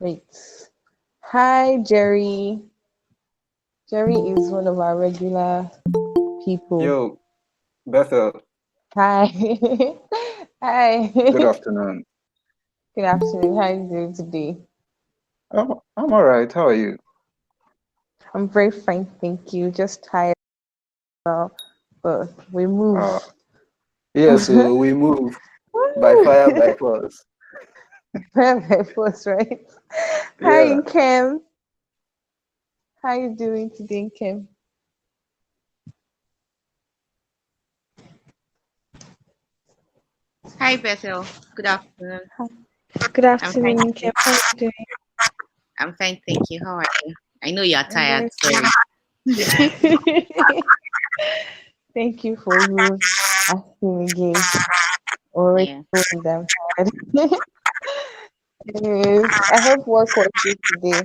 Wait. Hi, Jerry. Jerry is one of our regular people. Yo, Bethel, Hi. Hi. good afternoon. Good afternoon. How are you doing today? I'm all right. How are you? I'm very fine, thank you. Just tired, well, but we move. Uh, yeah, so we move by fire, by force. Very close, right? Hi, Yeah, Kim. How you doing today, Kim? Hi, Bethel. Good afternoon. Good I'm fine. afternoon, Kim. How you doing? I'm fine, thank you. How are you? I know you're I'm tired. very Sorry. Thank you for you asking again. Already Yeah. told you that I'm tired. Anyways, I hope work was good today.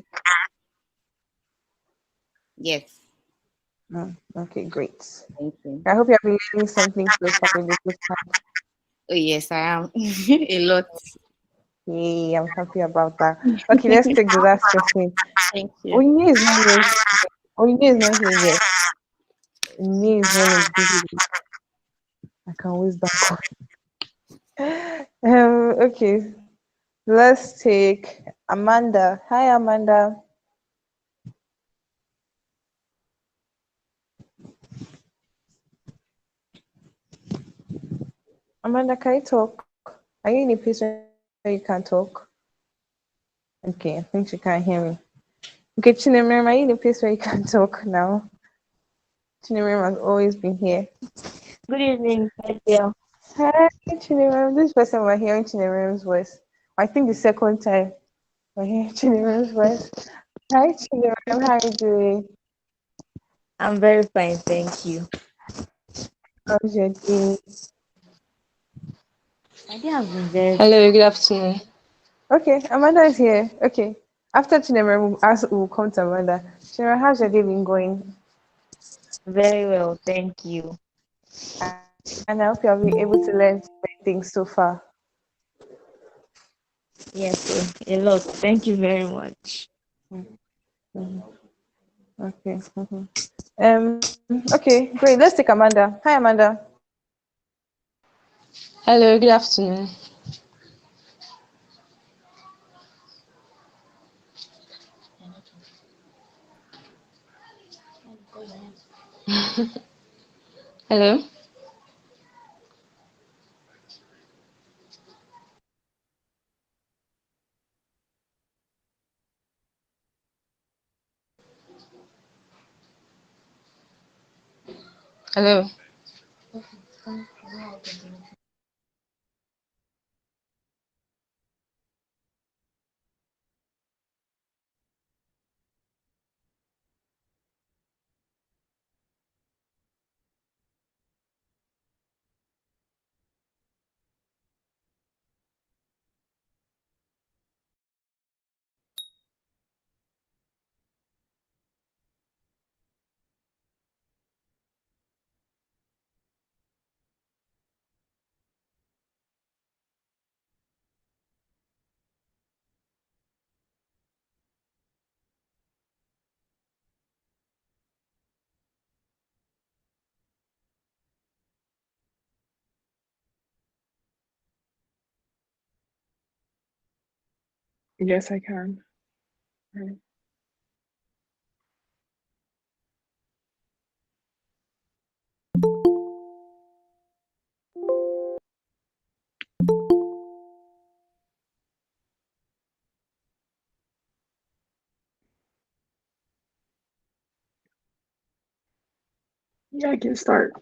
Yes. Okay, great. Thank you. I hope you have been learning something so far with the bootcamp. Oh, yes, I am. A lot. Yay, I'm happy about that. Okay, let's take the last question. Thank you. Onye is not here. Onye is not here yet. Onye is one of the people. I can always that call. Okay, let's take Amanda. Hi, Amanda. Amanda, can you talk? Are you in a place where you can talk? Okay, I think she can't hear me. Okay, Chinemem, are you in a place where you can talk now? Chinemem has always been here. Good evening, Bethel. Hi, Chinemem. This person we're hearing Chinemem's voice. I think the second time we're hearing Chinemem's voice. Hi, Chinemem. How are you doing? I'm very fine, thank you. How's your day? My day has been very Hello, good afternoon. Okay, Amanda is here. Okay. After Chinemem, we'll come to Amanda. Chinemem, how's your day been going? very well, thank you. And I hope you have been able to learn so many things so far. Yes, a lot. Thank you very much. Mhm. Okay. Okay, great. Let's take Amanda. Hi, Amanda. Hello, good afternoon. Hello. Hello. Yes, I can. Right. Yeah, I can start.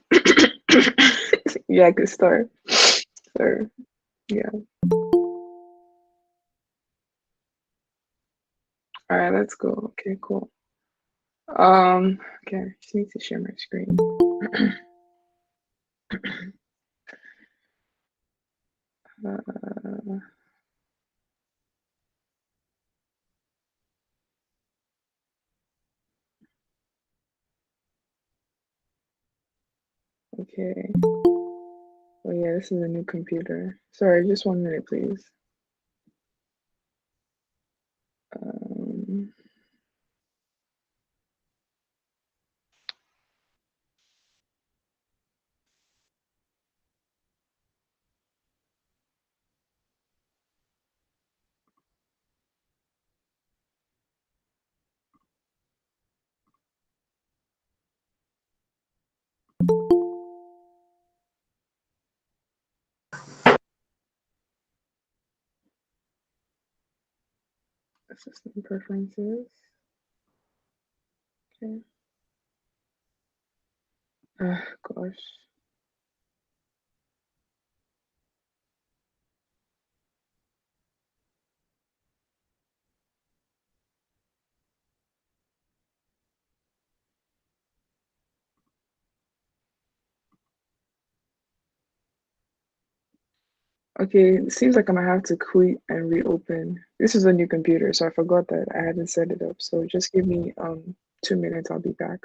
Yeah, I can start. So, yeah. All right, let's go. Okay, cool. Okay, just need to share my screen. Uh, okay. Oh yeah, this is a new computer. Sorry, just 1 minute, please. System preferences. Okay. Gosh. Okay, it seems like I'm gonna have to quit and reopen. This is a new computer, so I forgot that I hadn't set it up. So just give me 2 minutes, I'll be back.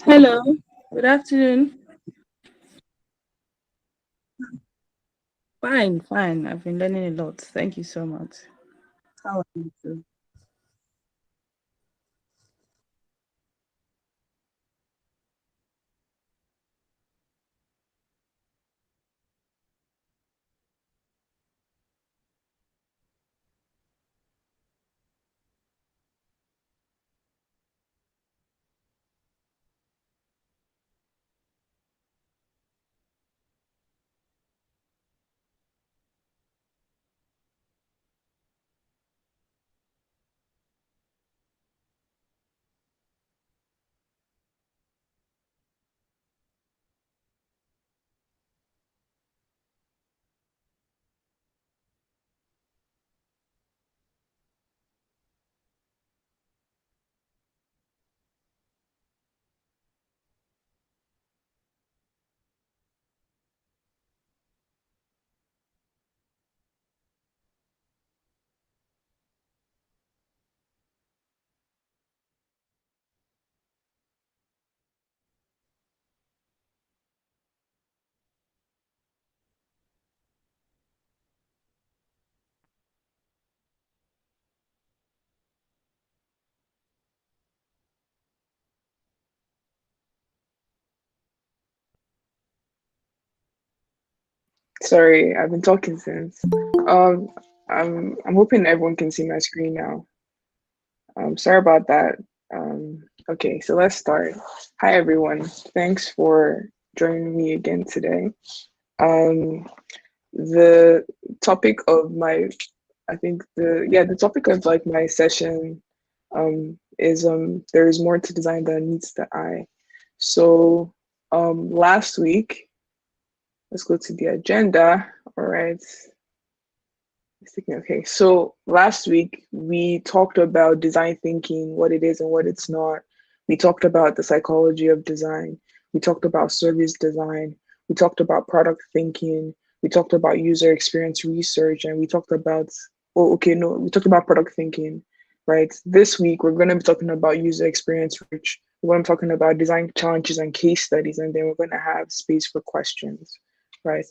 Hello, good afternoon. Fine, fine. I've been learning a lot. Thank you so much. How are you too? Sorry, I've been talking since. Um, I'm hoping everyone can see my screen now. Sorry about that. Okay, so let's start. Hi everyone. Thanks for joining me again today. Um, the topic of my, I think the topic of like my session is there is more to design than meets the eye. So last week, let's go to the agenda. All right. Okay, so last week we talked about design thinking, what it is and what it's not. We talked about the psychology of design. We talked about service design. We talked about product thinking. We talked about user experience research, and we talked about, oh, okay, no, we talked about product thinking, right? This week we're going to be talking about user experience research. We're going to be talking about design challenges and case studies, and then we're going to have space for questions, right?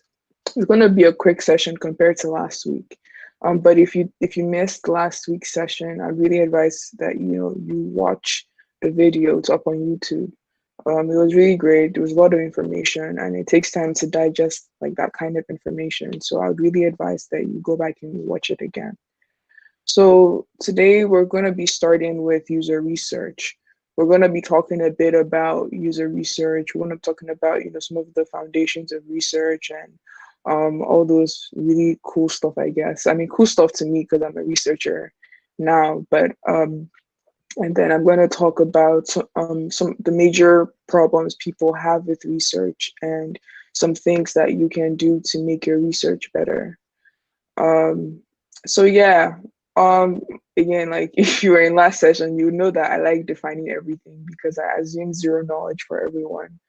It's going to be a quick session compared to last week. But if you missed last week's session, I really advise that you watch the video. It's up on YouTube. It was really great. There was a lot of information, and it takes time to digest like that kind of information. So I would really advise that you go back and watch it again. So today we're going to be starting with user research. We're going to be talking a bit about user research. We're going to be talking about some of the foundations of research and all those really cool stuff, I guess. I mean, cool stuff to me because I'm a researcher now, but And then I'm going to talk about some the major problems people have with research and some things that you can do to make your research better. Um, so yeah, um, again, like if you were in last session, you know that I like defining everything because I assume zero knowledge for everyone.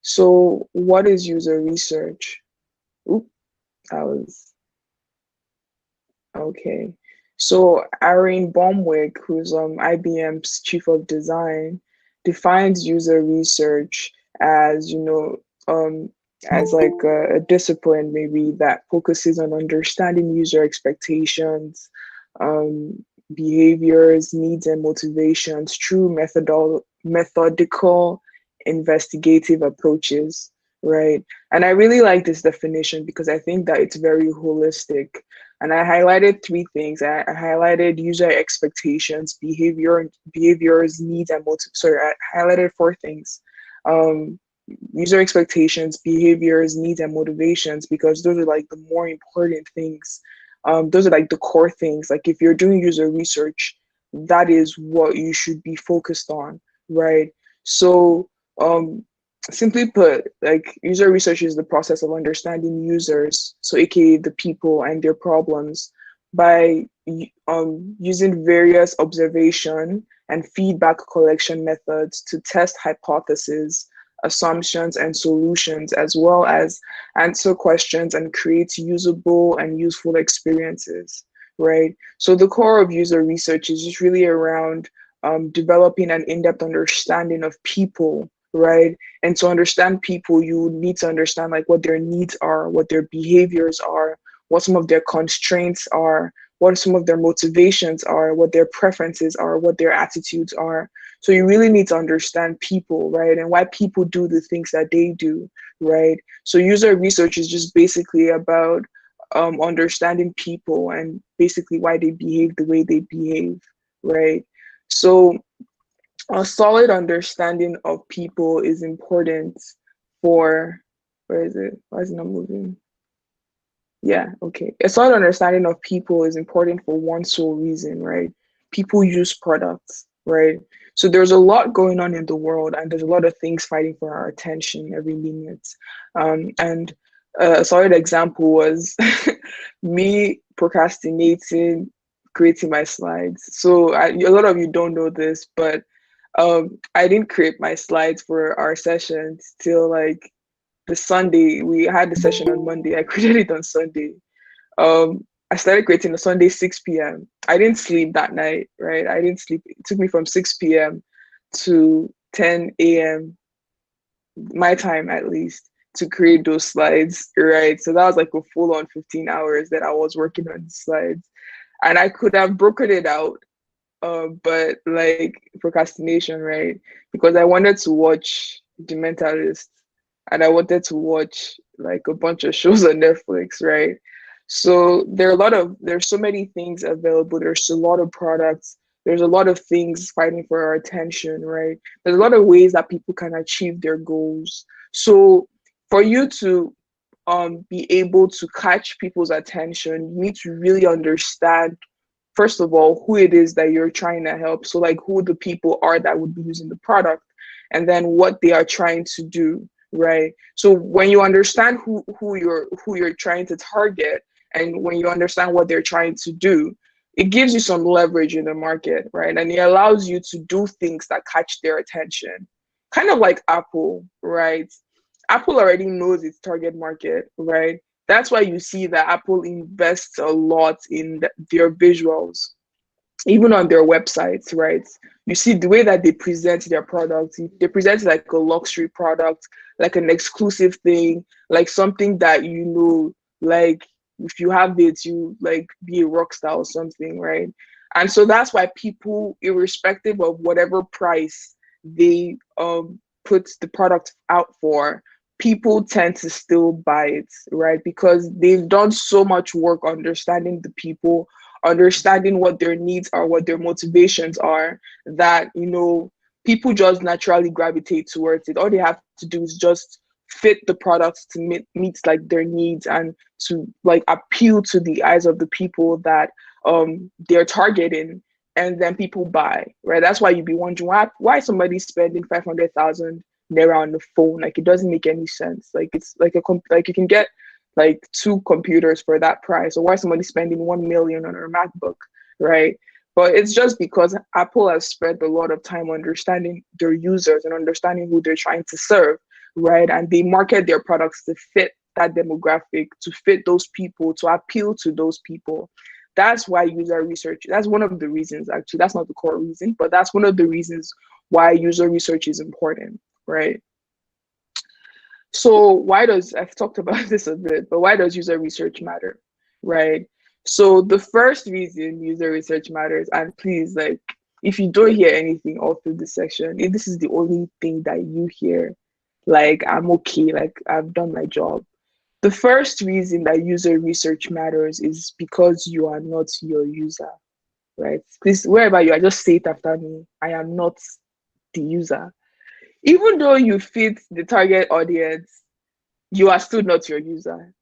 So what is user research? Oop, that was okay. So Aaron Baumwick, who's IBM's chief of design, defines user research as, as like a discipline maybe that focuses on understanding user expectations, um, behaviors, needs, and motivations through methodical investigative approaches, right? And I really like this definition because I think that it's very holistic. And I highlighted three things. I highlighted user expectations, behaviors, needs, and motive. Sorry, I highlighted four things. Um, User expectations, behaviors, needs, and motivations, because those are like the more important things. Those are like the core things. Like if you're doing user research, that is what you should be focused on, right? So um, simply put, like user research is the process of understanding users, so aka the people and their problems, by using various observation and feedback collection methods to test hypotheses, assumptions, and solutions, as well as answer questions and create usable and useful experiences, right? So the core of user research is just really around developing an in-depth understanding of people, right? And to understand people, you need to understand like what their needs are, what their behaviors are, what some of their constraints are, what some of their motivations are, what their preferences are, what their attitudes are. So you really need to understand people, right? And why people do the things that they do, right? So user research is just basically about understanding people and basically why they behave the way they behave, right? So a solid understanding of people is important for, where is it? Why is it not moving? Yeah, okay. A solid understanding of people is important for one sole reason, right? People use products, right? So there's a lot going on in the world, and there's a lot of things fighting for our attention every minute. And a solid example was me procrastinating creating my slides. So a lot of you don't know this, but I didn't create my slides for our sessions till like the Sunday. We had the session on Monday. I created it on Sunday. I started creating on Sunday 6 p.m. I didn't sleep that night, right? I didn't sleep. It took me from 6 p.m. to 10 a.m. my time at least to create those slides, right? So that was like a full on 15 hours that I was working on the slides. And I could have broken it out, but like procrastination, right? Because I wanted to watch The Mentalist and I wanted to watch like a bunch of shows on Netflix, right? So there's so many things available. There's a lot of products. There's a lot of things fighting for our attention, right? There's a lot of ways that people can achieve their goals. So for you to be able to catch people's attention, you need to really understand, first of all, who it is that you're trying to help. So like who the people are that would be using the product, and then what they are trying to do, right? So when you understand who you're trying to target, and when you understand what they're trying to do, it gives you some leverage in the market, right? And it allows you to do things that catch their attention. Kind of like Apple, right? Apple already knows its target market, right? That's why you see that Apple invests a lot in their visuals, even on their websites, right? You see the way that they present their products, they present like a luxury product, like an exclusive thing, like something that, like if you have it, you like be a rock star or something, right? And so that's why people, irrespective of whatever price they put the product out for, people tend to still buy it, right? Because they've done so much work understanding the people, understanding what their needs are, what their motivations are, that people just naturally gravitate towards it. All they have to do is just fit the products to meet like their needs, and to like appeal to the eyes of the people that they're targeting. and then people buy, right? That's why you'd be wondering why somebody's spending 500,000 naira on the phone. Like, it doesn't make any sense. Like, it's like like you can get like 2 computers for that price. Or why somebody spending 1 million on a MacBook, right? But it's just because Apple has spent a lot of time understanding their users and understanding who they're trying to serve, right? And they market their products to fit that demographic, to fit those people, to appeal to those people. That's why user research, that's one of the reasons, actually. That's not the core reason, but that's one of the reasons why user research is important, right? So I've talked about this a bit, but why does user research matter, right? So the first reason user research matters, and please, like, if you don't hear anything all through this section, if this is the only thing that you hear, like, I'm okay, like, I've done my job. The first reason that user research matters is because you are not your user, right? Please, wherever you are, just say it after me. I am not the user. Even though you fit the target audience, you are still not your user.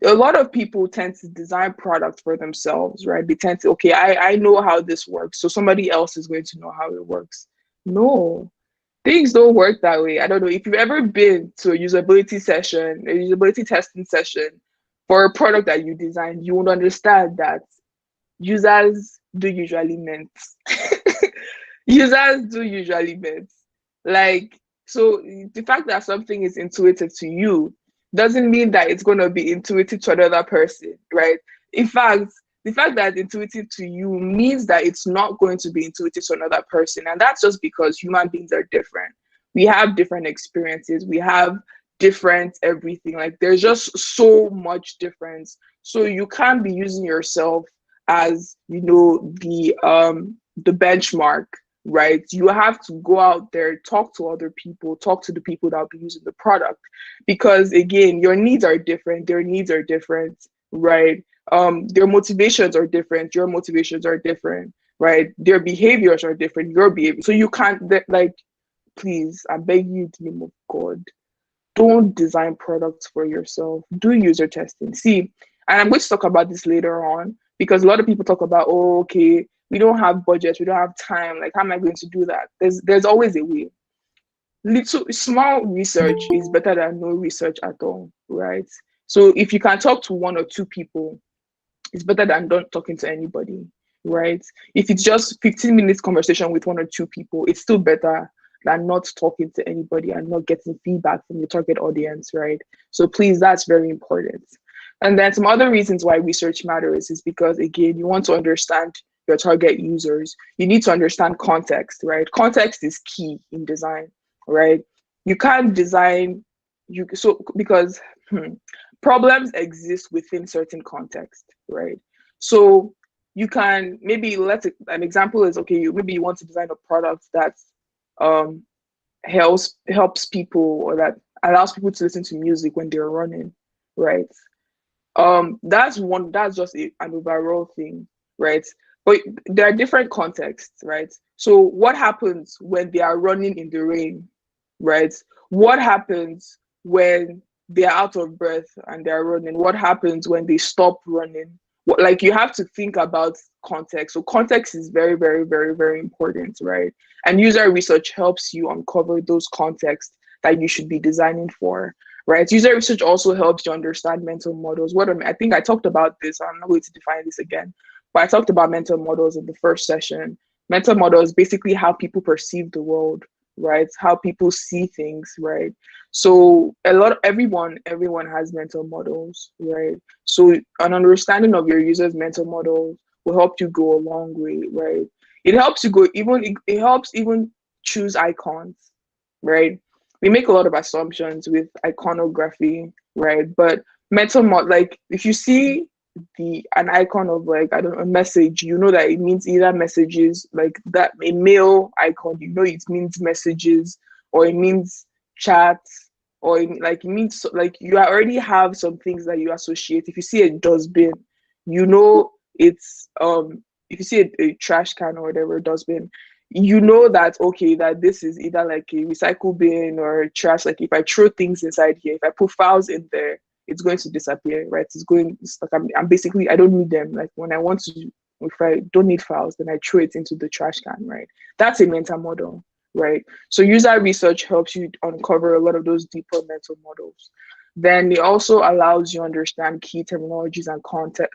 A lot of people tend to design products for themselves, right? They tend to, okay, I know how this works, so somebody else is going to know how it works. No, things don't work that way. I don't know if you've ever been to a usability session, a usability testing session for a product that you designed, you would understand that users do usually mint. Users do usually mint. Like, so the fact that something is intuitive to you doesn't mean that it's going to be intuitive to another person, right? In fact, the fact that it's intuitive to you means that it's not going to be intuitive to another person. And that's just because human beings are different. We have different experiences. We have different everything. Like, there's just so much difference. So you can't be using yourself as, you know, the benchmark, right? You have to go out there, talk to other people, talk to the people that will be using the product, because again, your needs are different, their needs are different, right? Their motivations are different, your motivations are different, right? Their behaviors are different, your behavior. So you can't, like, please, I beg you, in the name of God, don't design products for yourself. Do user testing. See, and I'm going to talk about this later on, because a lot of people talk about, oh, okay, we don't have budget, we don't have time. Like, how am I going to do that? There's always a way. Small research is better than no research at all, right? So if you can talk to 1 or 2 people, it's better than not talking to anybody, right? If it's just 15 minutes conversation with 1 or 2 people, it's still better than not talking to anybody and not getting feedback from your target audience, right? So please, that's very important. And then some other reasons why research matters is because, again, you want to understand your target users. You need to understand context, right? Context is key in design, right? You can't design, because problems exist within certain context, right? So you can, maybe an example is, okay, maybe you want to design a product that helps people, or that allows people to listen to music when they're running, right? That's just an overall thing, right? But there are different contexts, right? So what happens when they are running in the rain, right? What happens when they're out of breath and they're running? What happens when they stop running? Like, you have to think about context. So context is very, very, very, very important, right? And user research helps you uncover those contexts that you should be designing for, right? User research also helps you understand mental models. I think I talked about this. I'm not going to define this again, but I talked about mental models in the first session. Mental models basically how people perceive the world, right? How people see things, right? So everyone has mental models, right? So an understanding of your user's mental models will help you go a long way, right? It helps even choose icons, right? We make a lot of assumptions with iconography, right? But like, if you see an icon of, like, I don't know, a message, you know that it means either messages, like that, a mail icon, you know, it means messages, or it means chats, or it means, like, you already have some things that you associate. If you see a dustbin, you know it's if you see a trash can or whatever, dustbin, you know that, okay, that this is either like a recycle bin or a trash. Like, if I throw things inside here, if I put files in there, it's going to disappear, right? It's like, I'm basically, I don't need them. Like, when I want to If I don't need files, then I throw it into the trash can, right? That's a mental model, right? So user research helps you uncover a lot of those deeper mental models. Then it also allows you understand key terminologies and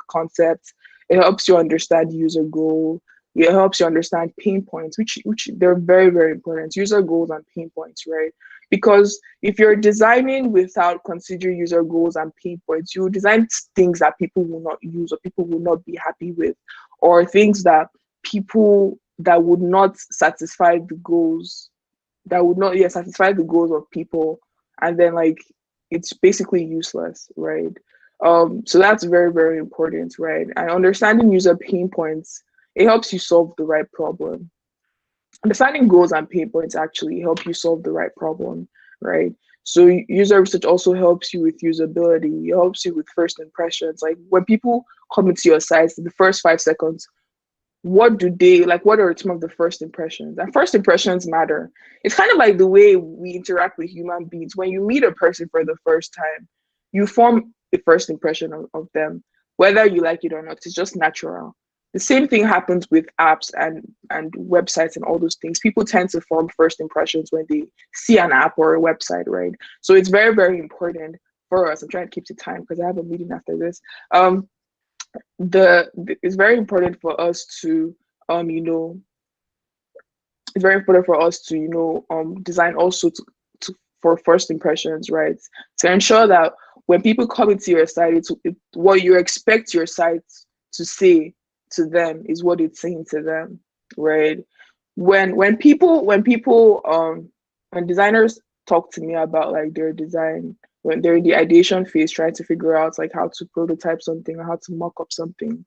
concepts. It helps you understand user goal. It helps you understand pain points, which they're very, very important. User goals and pain points, right? Because if you're designing without considering user goals and pain points, you design things that people will not use or people will not be happy with, or things that people that would not satisfy the goals, that would not satisfy the goals of people, and then like it's basically useless, right? So that's very, very important, right? And understanding user pain points, it helps you solve the right problem. Understanding goals and pain points actually help you solve the right problem, right? So user research also helps you with usability. It helps you with first impressions. Like when people come into your site, the first 5 seconds, what do they like? What are some of the first impressions? And first impressions matter. It's kind of like the way we interact with human beings. When you meet a person for the first time, you form a first impression of them, whether you like it or not. It's just natural. The same thing happens with apps and websites and all those things. People tend to form first impressions when they see an app or a website, right? So it's very, very important for us. I'm trying to keep to time because I have a meeting after this. It's very important for us to it's very important for us to design also for first impressions, right? To ensure that when people come into your site, what you expect your site to say to them is what it's saying to them, right? When designers talk to me about like their design, when they're in the ideation phase trying to figure out like how to prototype something or how to mock up something,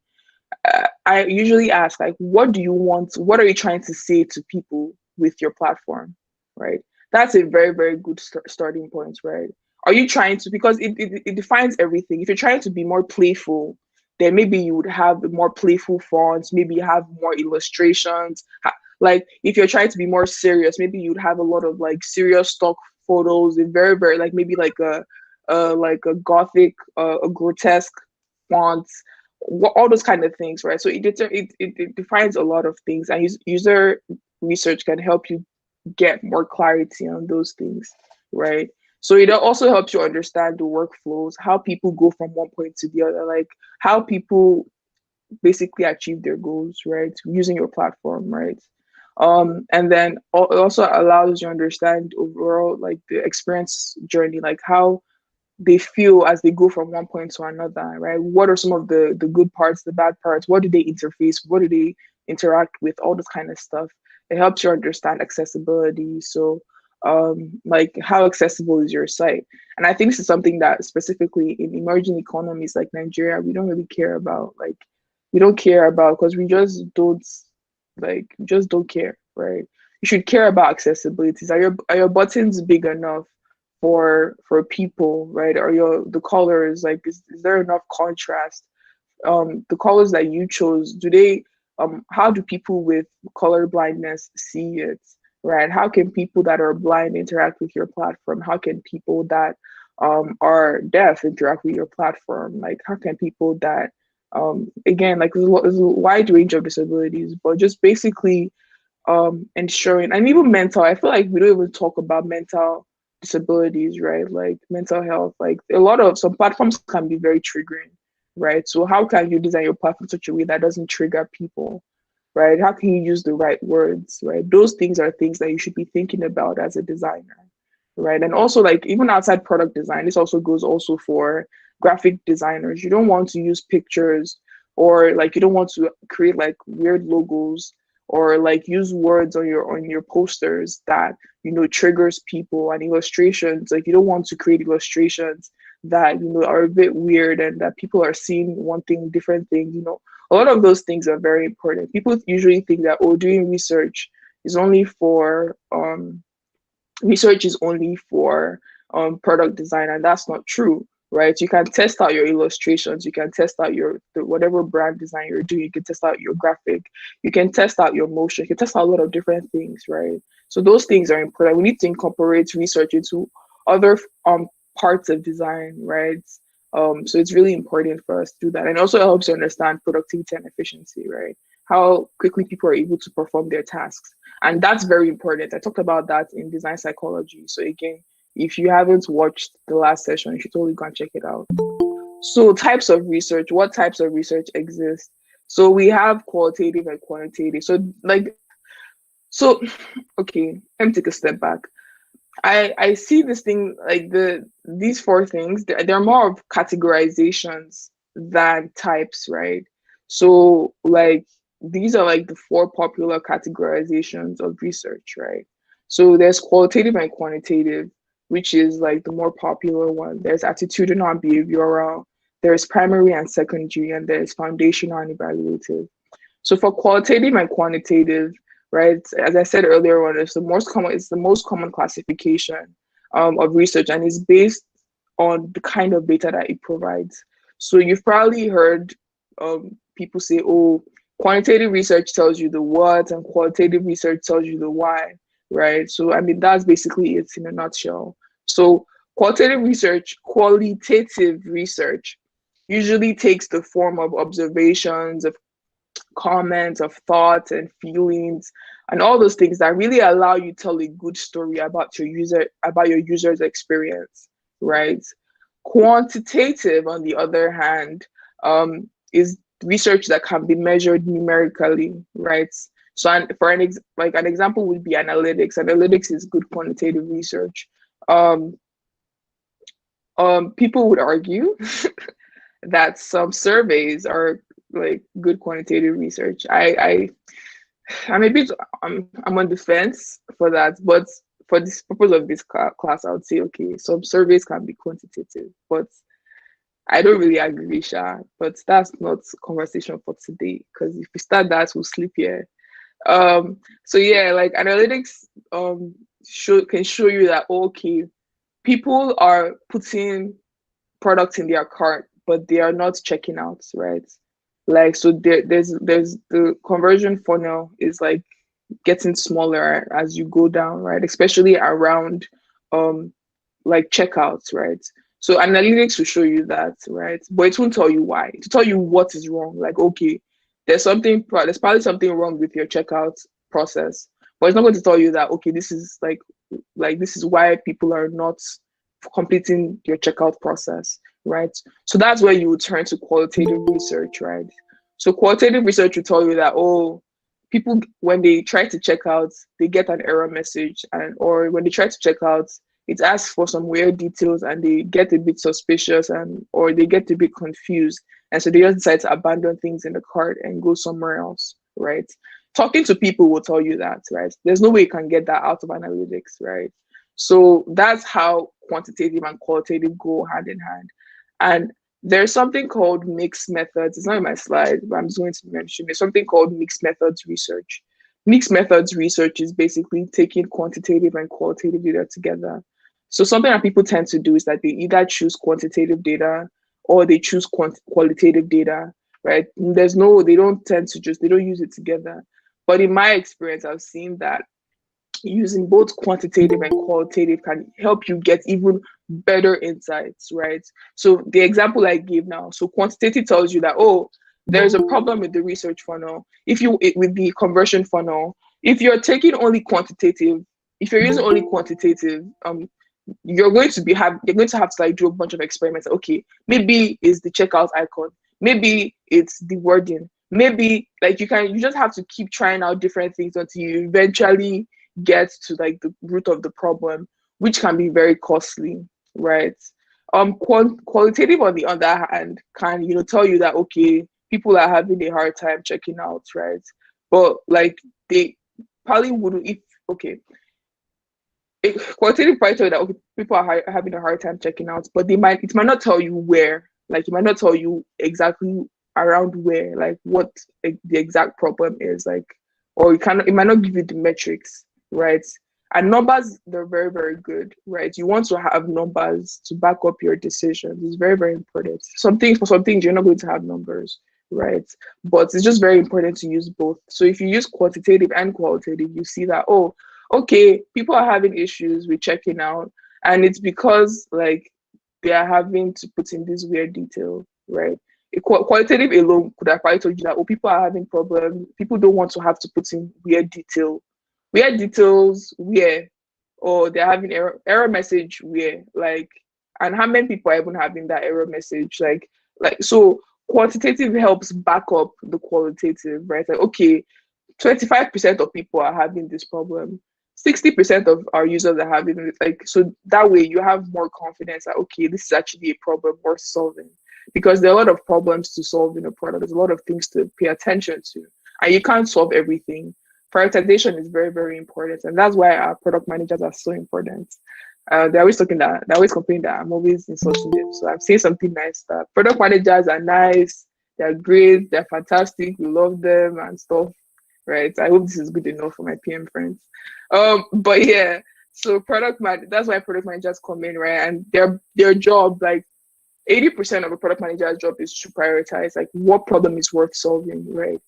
I usually ask like, what do you want? What are you trying to say to people with your platform, right? That's a very, very good starting point, right? Are you trying to, because it defines everything. If you're trying to be more playful, then maybe you would have more playful fonts, maybe you have more illustrations. Like if you're trying to be more serious, maybe you'd have a lot of like serious stock photos and very, very like maybe like a gothic, a grotesque fonts, all those kind of things, right? So it defines a lot of things, and user research can help you get more clarity on those things, right? So it also helps you understand the workflows, how people go from one point to the other, like how people basically achieve their goals, right? Using your platform, right? And then it also allows you to understand overall like the experience journey, like how they feel as they go from one point to another, right? What are some of the good parts, the bad parts? What do they interface? What do they interact with? All this kind of stuff. It helps you understand accessibility. So like how accessible is your site? And I think this is something that specifically in emerging economies like Nigeria, we don't really care about. Like we don't care about because we just don't care, right? You should care about accessibility. Are your buttons big enough for people, right? Are the colors like is there enough contrast? The colors that you chose, do they how do people with color blindness see it, right? How can people that are blind interact with your platform? How can people that are deaf interact with your platform? Like how can people that again, like there's a wide range of disabilities, but just basically ensuring, and even mental, I feel like we don't even talk about mental disabilities, right? Like mental health, like a lot of some platforms can be very triggering, right? So how can you design your platform in such a way that doesn't trigger people, right? How can you use the right words, right? Those things are things that you should be thinking about as a designer, right? And also like even outside product design, this also goes also for graphic designers. You don't want to use pictures, or like you don't want to create like weird logos or like use words on your posters that triggers people, and illustrations, like you don't want to create illustrations that are a bit weird and that people are seeing wanting different things. A lot of those things are very important. People usually think that doing research is only for product design, and that's not true, right? You can test out your illustrations, you can test out whatever brand design you're doing, you can test out your graphic, you can test out your motion, you can test out a lot of different things, right? So those things are important. We need to incorporate research into other parts of design, right? So it's really important for us to do that. And also helps you understand productivity and efficiency, right? How quickly people are able to perform their tasks. And that's very important. I talked about that in design psychology. So again, if you haven't watched the last session, you should totally go and check it out. So types of research, what types of research exist? So we have qualitative and quantitative. So okay, let me take a step back. I see this thing like these four things, they're more of categorizations than types, right? So like these are like the four popular categorizations of research, right? So there's qualitative and quantitative, which is like the more popular one. There's attitudinal and behavioral, there's primary and secondary, and there's foundational and evaluative. So for qualitative and quantitative, right, as I said earlier on, it's the most common classification of research, and is based on the kind of data that it provides. So you've probably heard people say, oh, quantitative research tells you the what and qualitative research tells you the why, right? So I mean, that's basically it in a nutshell. So qualitative qualitative research usually takes the form of observations, of comments, of thoughts and feelings, and all those things that really allow you to tell a good story about your user's experience, right? Quantitative, on the other hand, is research that can be measured numerically, right? So, like an example would be analytics. Analytics is good quantitative research. People would argue that some surveys are like good quantitative research. I'm a bit I'm on the fence for that, but for this purpose of this class, I would say okay, some surveys can be quantitative, but I don't really agree, Sha. But that's not conversation for today, because if we start that, we'll sleep here. So yeah, like analytics can show you that okay, people are putting products in their cart, but they are not checking out, right? Like so there's the conversion funnel is like getting smaller as you go down, right? Especially around like checkouts, right? So analytics will show you that, right? But it won't tell you why. To tell you what is wrong. Like, okay, there's probably something wrong with your checkout process. But it's not going to tell you that, okay, this is like this is why people are not completing your checkout process, right? So that's where you would turn to qualitative research, right? So qualitative research will tell you that, oh, people when they try to check out, they get an error message, or when they try to check out, it asks for some weird details and they get a bit suspicious or they get a bit confused. And so they just decide to abandon things in the cart and go somewhere else, right? Talking to people will tell you that, right? There's no way you can get that out of analytics, right? So that's how quantitative and qualitative go hand in hand. And there's something called mixed methods. It's not in my slide, but I'm just going to mention it. Something called mixed methods research. Mixed methods research is basically taking quantitative and qualitative data together. So something that people tend to do is that they either choose quantitative data or they choose qualitative data, right? They don't use it together. But in my experience, I've seen that using both quantitative and qualitative can help you get even better insights, right? So the example I gave now, so quantitative tells you that, oh, there's a problem with the research funnel. With the conversion funnel, if you're taking only quantitative, if you're using only quantitative, you're going to have to like do a bunch of experiments. Okay, maybe it's the checkout icon, maybe it's the wording, maybe like you just have to keep trying out different things until you eventually get to like the root of the problem, which can be very costly, right? Qualitative on the other hand can tell you that okay, people are having a hard time checking out, right? But like they probably wouldn't if okay. Qualitative probably tell you that okay, people are having a hard time checking out, but it might not tell you where, like it might not tell you exactly around where, like what the exact problem is, like, or it might not give you the metrics, right? And numbers, they're very, very good, right? You want to have numbers to back up your decisions. It's very, very important. For some things, you're not going to have numbers, right? But it's just very important to use both. So if you use quantitative and qualitative, you see that, oh, okay, people are having issues with checking out, and it's because like they are having to put in this weird detail, right? Qualitative alone could have probably told you that, oh, people are having problems. People don't want to have to put in weird detail. Weird details where, or they're having error message where, like, and how many people are even having that error message? Like so quantitative helps back up the qualitative, right? Like, okay, 25% of people are having this problem. 60% of our users are having it. Like, so that way you have more confidence that, okay, this is actually a problem worth solving. Because there are a lot of problems to solve in a product. There's a lot of things to pay attention to. And you can't solve everything. Prioritization is very, very important. And that's why our product managers are so important. They're always complaining that I'm always insulting them. So I'm saying something nice, that product managers are nice, they're great, they're fantastic, we love them and stuff. Right. I hope this is good enough for my PM friends. But yeah, so that's why product managers come in, right? And their job, like 80% of a product manager's job is to prioritize like what problem is worth solving, right?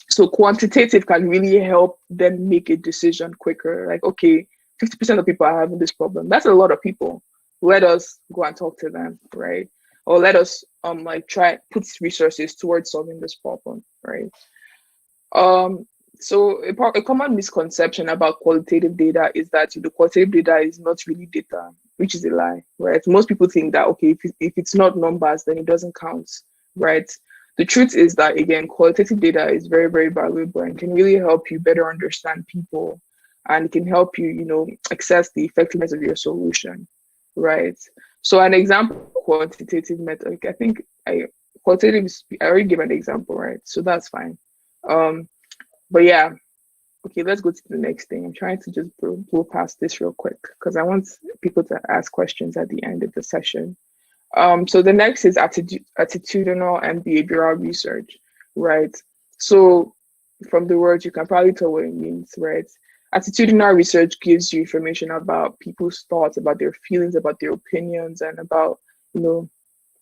So quantitative can really help them make a decision quicker. Like, okay, 50% of people are having this problem. That's a lot of people. Let us go and talk to them, right? Or let us like try put resources towards solving this problem, right? So a common misconception about qualitative data is that the qualitative data is not really data, which is a lie, right? Most people think that, okay, if it's not numbers, then it doesn't count, right? The truth is that, again, qualitative data is very, very valuable and can really help you better understand people, and it can help you, assess the effectiveness of your solution, right? So an example of quantitative method, I think I already gave an example, right? So that's fine. But yeah, okay, let's go to the next thing. I'm trying to just blow past this real quick because I want people to ask questions at the end of the session. So the next is attitudinal and behavioral research, right? So from the word, you can probably tell what it means, right? Attitudinal research gives you information about people's thoughts, about their feelings, about their opinions, and about,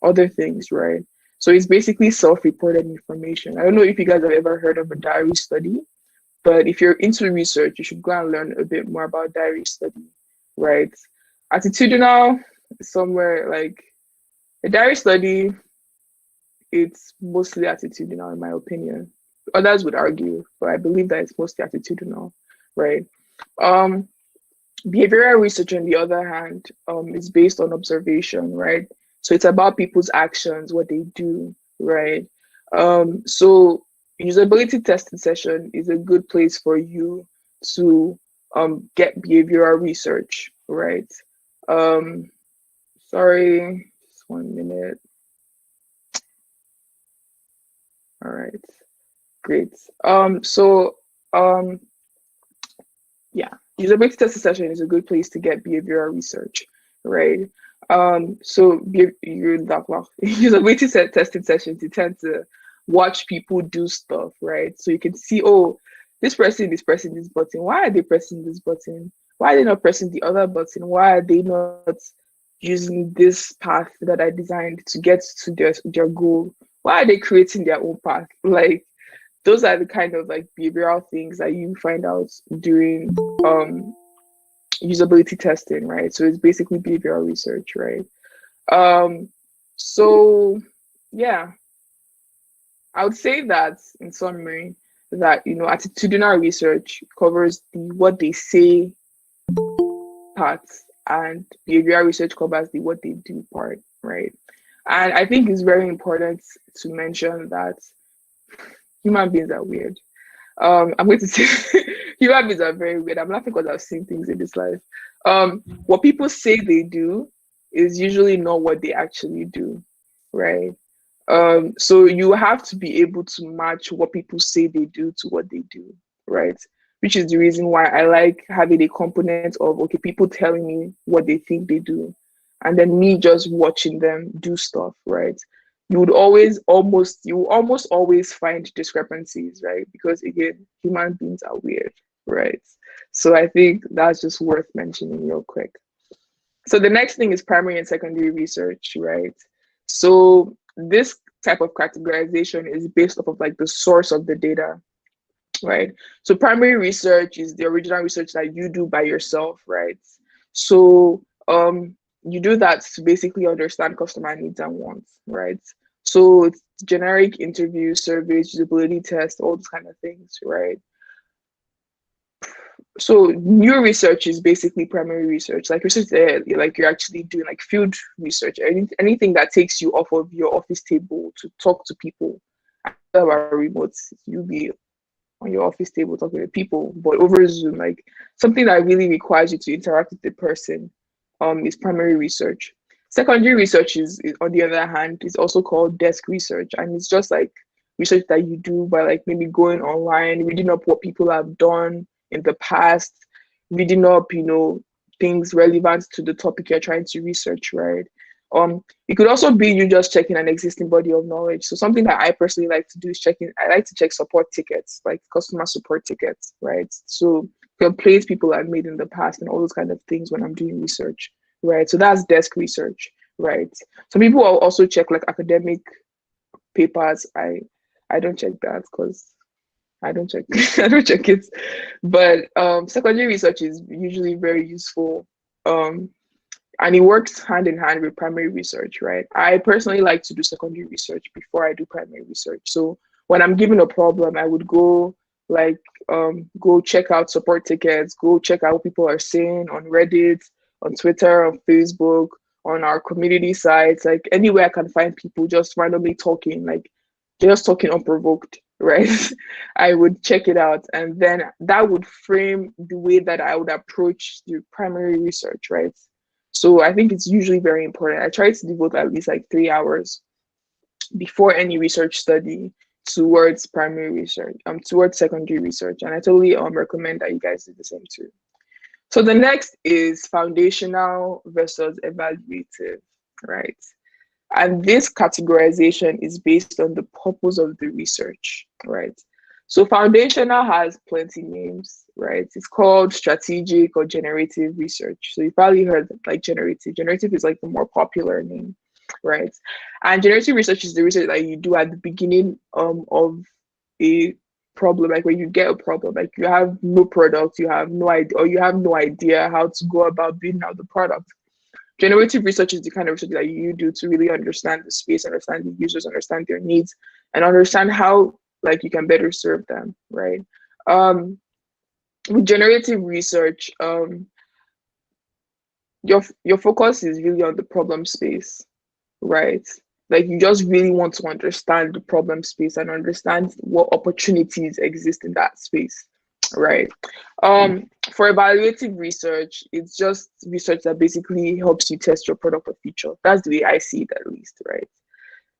other things, right? So it's basically self-reported information. I don't know if you guys have ever heard of a diary study, but if you're into research, you should go and learn a bit more about diary study, right? Attitudinal, somewhere like a diary study, it's mostly attitudinal in my opinion. Others would argue, but I believe that it's mostly attitudinal, right? Behavioral research, on the other hand, is based on observation, right? So it's about people's actions, what they do, right? So usability testing session is a good place for you to get behavioral research, right? Sorry, just 1 minute. All right, great. Yeah, usability testing session is a good place to get behavioral research, right? Usability testing sessions, you tend to watch people do stuff, right? So you can see, oh, this person is pressing this button. Why are they pressing this button? Why are they not pressing the other button? Why are they not using this path that I designed to get to their goal? Why are they creating their own path? Like, those are the kind of like behavioral things that you find out during usability testing, right? So it's basically behavioral research, right? So yeah, I would say that in summary, that attitudinal research covers the what they say part, and behavioral research covers the what they do part, right? And I think it's very important to mention that human beings are weird. I'm going to say human beings are very weird. I'm laughing because I've seen things in this life. What people say they do is usually not what they actually do, right? So you have to be able to match what people say they do to what they do, right? Which is the reason why I like having a component of, okay, people telling me what they think they do, and then me just watching them do stuff, right? You will almost always find discrepancies, right? Because again, human beings are weird, right? So I think that's just worth mentioning real quick. So the next thing is primary and secondary research, right? So this type of categorization is based off of like the source of the data, right? So primary research is the original research that you do by yourself, right? So you do that to basically understand customer needs and wants, right? So it's generic interviews, surveys, usability tests, all those kind of things, right? So new research is basically primary research, like research there, like you're actually doing like field research, anything that takes you off of your office table to talk to people. About remotes, you'll be on your office table talking to people, but over Zoom, like something that really requires you to interact with the person, is primary research. Secondary research is on the other hand, is also called desk research, and it's just like research that you do by like maybe going online, reading up what people have done in the past, reading up, things relevant to the topic you're trying to research, right? It could also be you just checking an existing body of knowledge. So something that I personally like to do is I like to check support tickets, like customer support tickets, right? So complaints people have made in the past and all those kind of things when I'm doing research, right? So that's desk research, right? Some people will also check like academic papers. I don't check that because I don't check I don't check it. But secondary research is usually very useful. And it works hand in hand with primary research, right? I personally like to do secondary research before I do primary research. So when I'm given a problem, I would go like go check out support tickets, go check out what people are saying on Reddit, on Twitter, on Facebook, on our community sites, like anywhere I can find people just randomly talking, like just talking unprovoked, right? I would check it out, and then that would frame the way that I would approach the primary research, right? So I think it's usually very important. I try to devote at least like 3 hours before any research study towards primary research, towards secondary research. And I totally recommend that you guys do the same too. So the next is foundational versus evaluative, right? And this categorization is based on the purpose of the research, right? So foundational has plenty names, right? It's called strategic or generative research. So you've probably heard like generative. Generative is like the more popular name, right? And generative research is the research that you do at the beginning of a problem, like when you get a problem, like you have no product, you have no idea, or you have no idea how to go about building out the product. Generative research is the kind of research that you do to really understand the space, understand the users, understand their needs, and understand how like you can better serve them, right? With generative research, your focus is really on the problem space, right? Like you just really want to understand the problem space and understand what opportunities exist in that space, right? For evaluative research, it's just research that basically helps you test your product or feature. That's the way I see it, at least, right?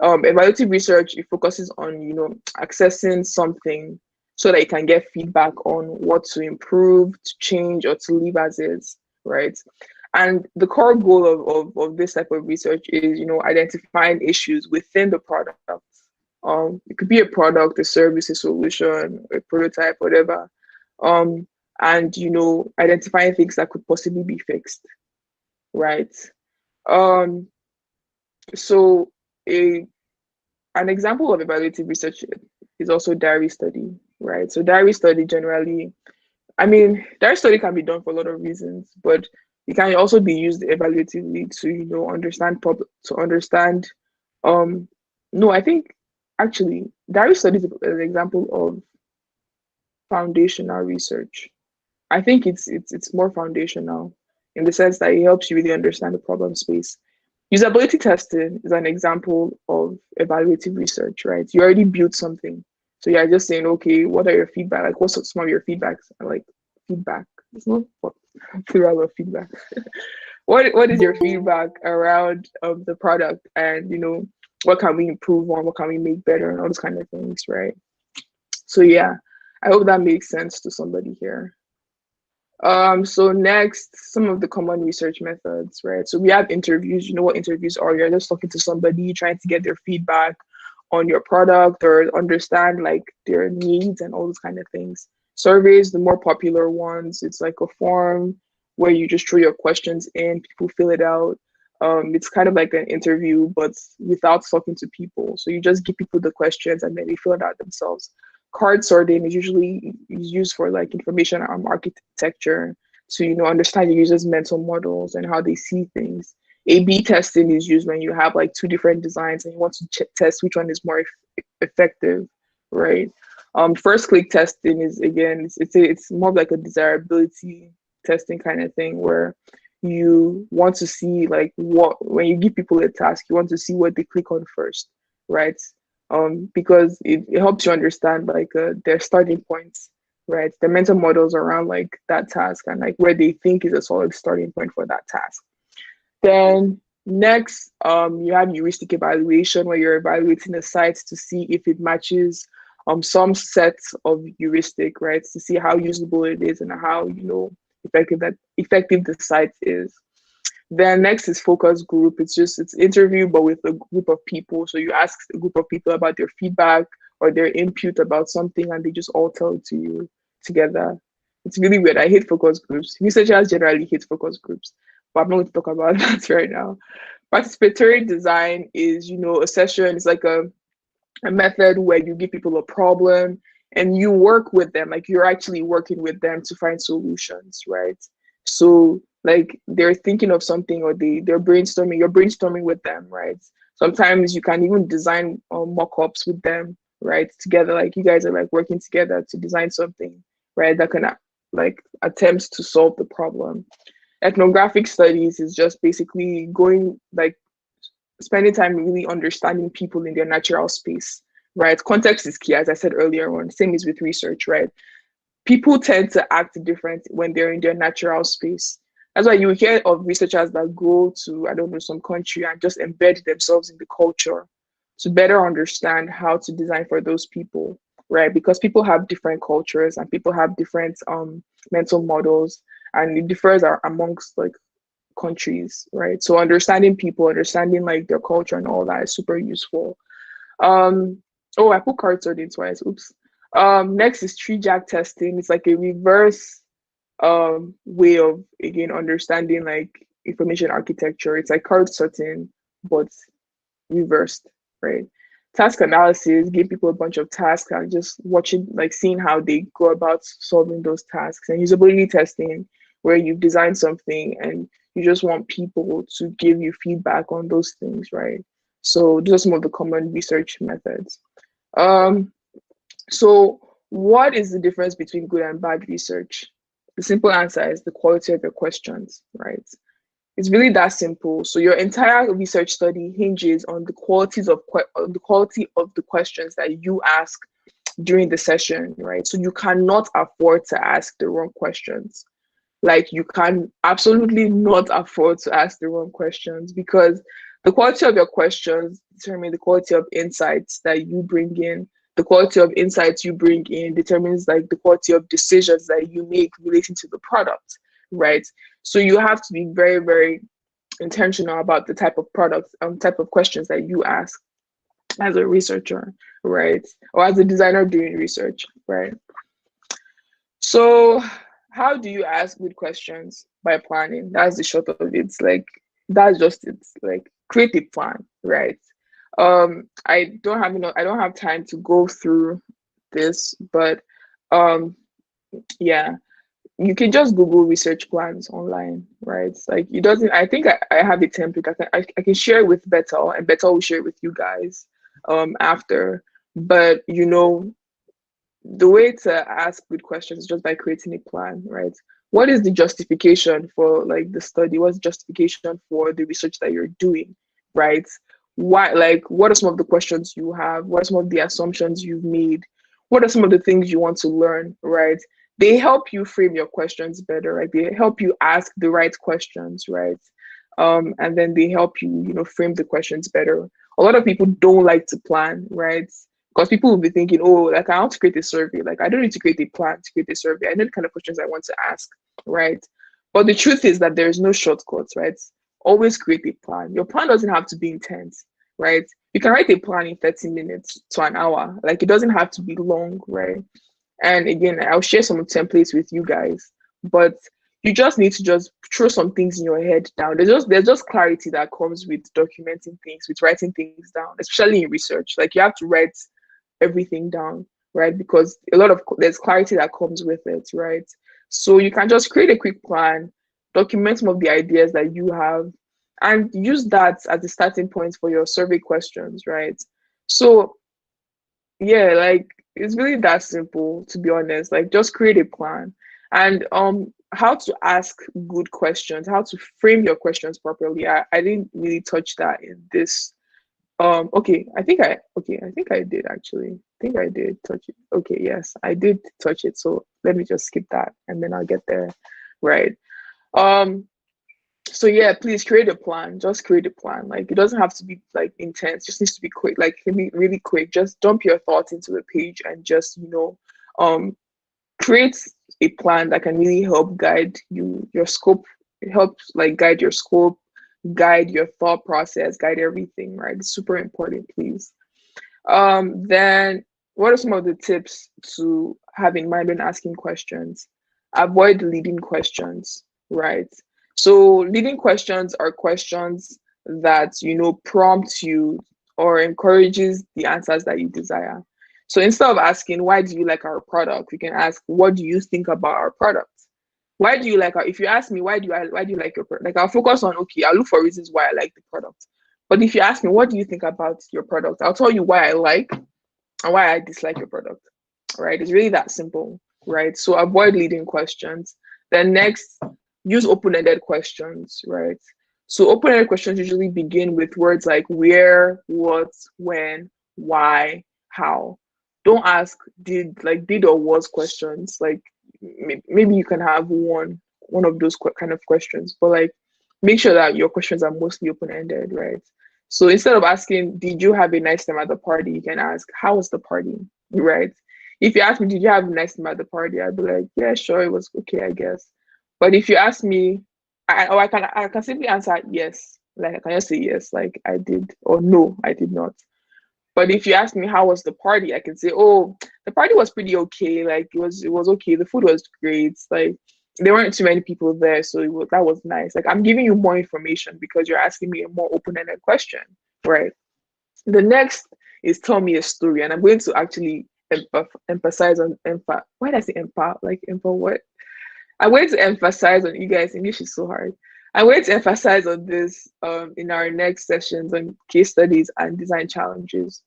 Evaluative research, it focuses on accessing something so that you can get feedback on what to improve, to change, or to leave as is, right? And the core goal of this type of research is identifying issues within the product. It could be a product, a service, a solution, a prototype, whatever. And identifying things that could possibly be fixed, right? So an example of evaluative research is also diary study, right? So diary study generally, diary study can be done for a lot of reasons, but it can also be used evaluatively to understand. No, I think actually diary study is an example of foundational research. I think it's more foundational in the sense that it helps you really understand the problem space. Usability testing is an example of evaluative research, right? You already built something. So you're just saying, okay, what are your feedback? Like, what's some of your feedbacks? Like, feedback. It's not plural of feedback. What is your feedback around the product? And, what can we improve on? What can we make better? And all those kind of things, right? So, yeah, I hope that makes sense to somebody here. So next, some of the common research methods, right? So we have interviews. You know what interviews are? You're just talking to somebody, trying to get their feedback on your product or understand like their needs and all those kind of things. Surveys, the more popular ones, it's like a form where you just throw your questions in, people fill it out. It's kind of like an interview, but without talking to people. So you just give people the questions and then they fill it out themselves. Card sorting is usually used for like information architecture to understand the user's mental models and how they see things. A/B testing is used when you have like two different designs and you want to test which one is more effective, right? First click testing is, again, it's more of like a desirability testing kind of thing, where you want to see like what, when you give people a task, you want to see what they click on first, right? Because it helps you understand like their starting points, right? The mental models around like that task and like where they think is a solid starting point for that task. Then next, you have heuristic evaluation, where you're evaluating a site to see if it matches some set of heuristic, right? To see how usable it is and how, effective the site is. Then next is focus group. It's interview, but with a group of people. So you ask a group of people about their feedback or their input about something, and they just all tell it to you together. It's really weird. I hate focus groups. Researchers generally hate focus groups, but I'm not going to talk about that right now. Participatory design is, a session. It's like a method where you give people a problem and you work with them, like you're actually working with them to find solutions, right? So like they're thinking of something, or they're brainstorming, you're brainstorming with them, right? Sometimes you can even design mock-ups with them, right? Together, like you guys are like working together to design something, right? That can like attempts to solve the problem. Ethnographic studies is just basically going like spending time really understanding people in their natural space, right? Context is key, as I said earlier on. Same is with research, right? People tend to act different when they're in their natural space. That's why you hear of researchers that go to, I don't know, some country and just embed themselves in the culture to better understand how to design for those people, right? Because people have different cultures and people have different mental models, and it differs amongst like countries, right? So understanding people, understanding like their culture and all that is super useful. Oh, I put card sorting twice. Oops. Next is tree jack testing. It's like a reverse way of, again, understanding like information architecture. It's like card sorting, but reversed, right? Task analysis, give people a bunch of tasks and just watching, like seeing how they go about solving those tasks. And usability testing, where you've designed something and you just want people to give you feedback on those things, right? So those are some of the common research methods. So what is the difference between good and bad research? The simple answer is the quality of your questions, right? It's really that simple. So your entire research study hinges on the quality of the questions that you ask during the session, right? So you cannot afford to ask the wrong questions. Like you can absolutely not afford to ask the wrong questions, because the quality of your questions determine the quality of insights that you bring in. The quality of insights you bring in determines like the quality of decisions that you make relating to the product, right? So you have to be very, very intentional about the type of products, type of questions that you ask as a researcher, right? Or as a designer doing research, right? So how do you ask good questions? By planning. That's the short of it. Like that's just it. Like create a plan, right? I don't have time to go through this, but yeah, you can just Google research plans online, right? Like it doesn't, I think I have a template. I can share it with Beto, and Beto will share it with you guys after. But the way to ask good questions is just by creating a plan, right? What is the justification for like the study? What's the justification for the research that you're doing, right? Why, like, what are some of the questions you have? What are some of the assumptions you've made? What are some of the things you want to learn, right? They help you frame your questions better, right? They help you ask the right questions, right? And then they help you, frame the questions better. A lot of people don't like to plan, right? Because people will be thinking, oh, like I want to create a survey. Like I don't need to create a plan to create a survey. I know the kind of questions I want to ask, right? But the truth is that there's no shortcuts, right? Always create a plan. Your plan doesn't have to be intense, right? You can write a plan in 30 minutes to an hour. Like it doesn't have to be long, right? And again, I'll share some templates with you guys, but you just need to just throw some things in your head down. There's just clarity that comes with documenting things, with writing things down, especially in research. Like you have to write everything down, right? Because there's clarity that comes with it, right? So you can just create a quick plan, document some of the ideas that you have, and use that as the starting point for your survey questions, right? So yeah, like it's really that simple, to be honest. Like just create a plan, and how to ask good questions, how to frame your questions properly. I didn't really touch that in this. Okay, I think I did actually. I think I did touch it. Okay, yes, I did touch it. So let me just skip that and then I'll get there. Right. Um, so yeah, please create a plan. Just create a plan. Like it doesn't have to be like intense, just needs to be quick, like it can be really quick. Just dump your thoughts into the page and just, um create a plan that can really help guide your scope, help like guide your scope, guide your thought process, guide everything, right? It's super important, please. Then what are some of the tips to have in mind when asking questions? Avoid leading questions, right? So leading questions are questions that prompt you or encourages the answers that you desire. So instead of asking why do you like our product, we can ask what do you think about our product? Why do you like our, if you ask me why do you like your product? Like I'll focus on, okay, I'll look for reasons why I like the product. But if you ask me what do you think about your product, I'll tell you why I like and why I dislike your product. Right? It's really that simple, right? So avoid leading questions. Then next, use open-ended questions, right? So open-ended questions usually begin with words like where, what, when, why, how. Don't ask did or was questions. Like maybe you can have one of those kind of questions, but like make sure that your questions are mostly open-ended, right? So instead of asking, did you have a nice time at the party? You can ask, how was the party? Right? If you ask me, did you have a nice time at the party? I'd be like, yeah, sure, it was okay, I guess. But if you ask me, I can simply answer yes. Like I can just say yes, like I did, or no, I did not. But if you ask me how was the party, I can say, oh, the party was pretty okay. Like it was okay. The food was great. Like there weren't too many people there, so that was nice. Like I'm giving you more information because you're asking me a more open-ended question, right? The next is tell me a story, and I'm going to actually emphasize on Why did I say empa? Like empa what? I'm going to emphasize on, you guys. English is so hard. I'm going to emphasize on this in our next sessions on case studies and design challenges.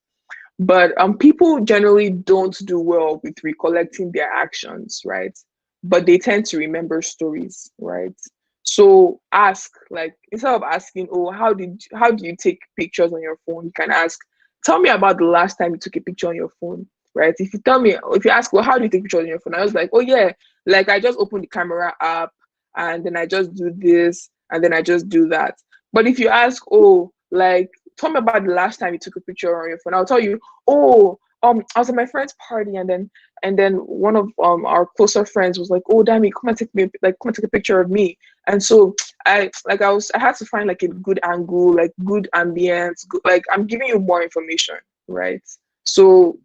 But people generally don't do well with recollecting their actions, right? But they tend to remember stories, right? So ask, like instead of asking, oh, how do you take pictures on your phone? You can ask, tell me about the last time you took a picture on your phone, right? If you ask, well, how do you take pictures on your phone? I was like, oh yeah, like I just open the camera app and then I just do this and then I just do that. But if you ask, oh, like tell me about the last time you took a picture on your phone, I'll tell you, oh, I was at my friend's party and then one of our closer friends was like, oh Dami, come and take a picture of me. And so I had to find like a good angle, like good ambience, like I'm giving you more information, right? So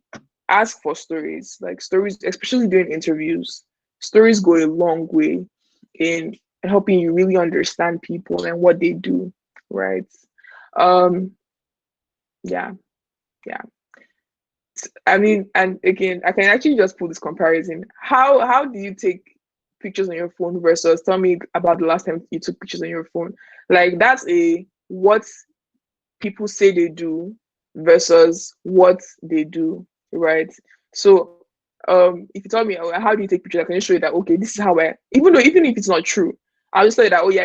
ask for stories, like stories, especially during interviews. Stories go a long way in helping you really understand people and what they do, right? Um, yeah, yeah. I mean, and again, I can actually just put this comparison. How do you take pictures on your phone versus tell me about the last time you took pictures on your phone? Like that's a what people say they do versus what they do, right? So if you tell me, oh, how do you take pictures, I can just show you that okay, this is how even if it's not true, I'll just tell you that, oh yeah,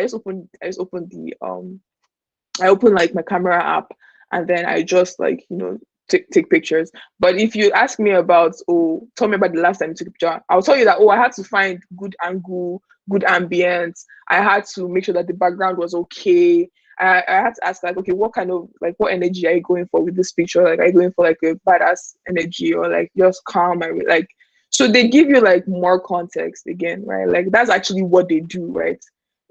I open like my camera app and then I just like, take pictures. But if you ask me about, oh, tell me about the last time you took a picture, I'll tell you that, oh, I had to find good angle, good ambience. I had to make sure that the background was okay. I had to ask like, okay, what kind of like what energy are you going for with this picture? Like, are you going for like a badass energy or like just calm and like? So they give you like more context again, right? Like that's actually what they do, right?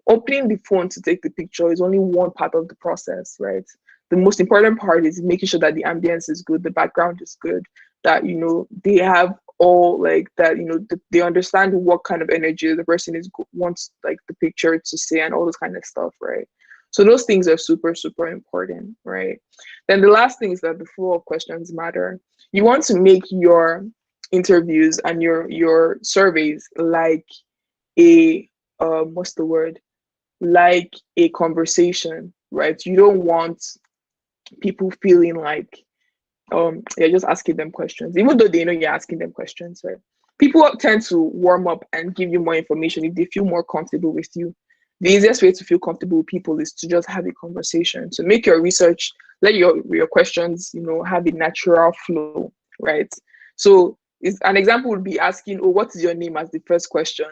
Opening the phone to take the picture is only one part of the process, right? The most important part is making sure that the ambience is good, the background is good, that they have all like that, they understand what kind of energy the person wants like the picture to say and all this kind of stuff, right? So those things are super, super important, right? Then the last thing is that the flow of questions matter. You want to make your interviews and your surveys like a what's the word? Like a conversation, right? You don't want people feeling like you're just asking them questions, even though they know you're asking them questions, right? People tend to warm up and give you more information if they feel more comfortable with you. The easiest way to feel comfortable with people is to just have a conversation. So make your research, let your questions, have a natural flow, right? So an example would be asking, oh, what is your name as the first question?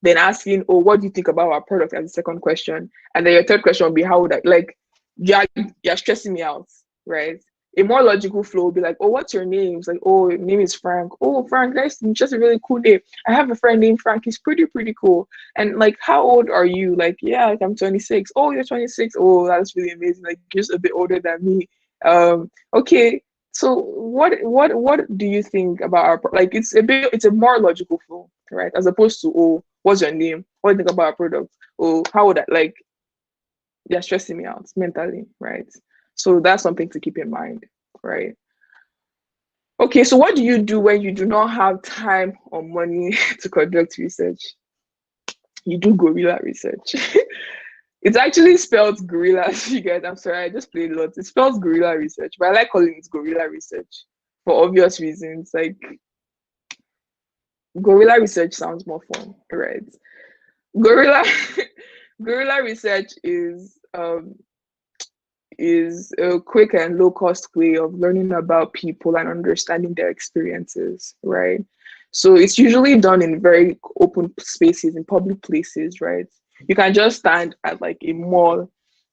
Then asking, oh, what do you think about our product as the second question? And then your third question would be, how would I, like, you're stressing me out, right? A more logical flow would be like, oh, what's your name? It's like, oh, your name is Frank. Oh, Frank, nice to meet you. Just a really cool name. I have a friend named Frank. He's pretty cool. And like, how old are you? Like, yeah, like I'm 26. Oh, you're 26. Oh, that's really amazing. Like, just a bit older than me. Okay. So what do you think about like it's a more logical flow, right? As opposed to, oh, what's your name? What do you think about our product? Oh, how would I, like, they're stressing me out mentally, right? So that's something to keep in mind, right? Okay, so what do you do when you do not have time or money to conduct research? You do guerrilla research. It's actually spelled guerrilla, you guys. I'm sorry, I just played a lot. It spells guerrilla research, but I like calling it guerrilla research for obvious reasons. Like, guerrilla research sounds more fun, right? Guerrilla guerrilla research is a quick and low cost way of learning about people and understanding their experiences, right? So it's usually done in very open spaces, in public places, right? You can just stand at like a mall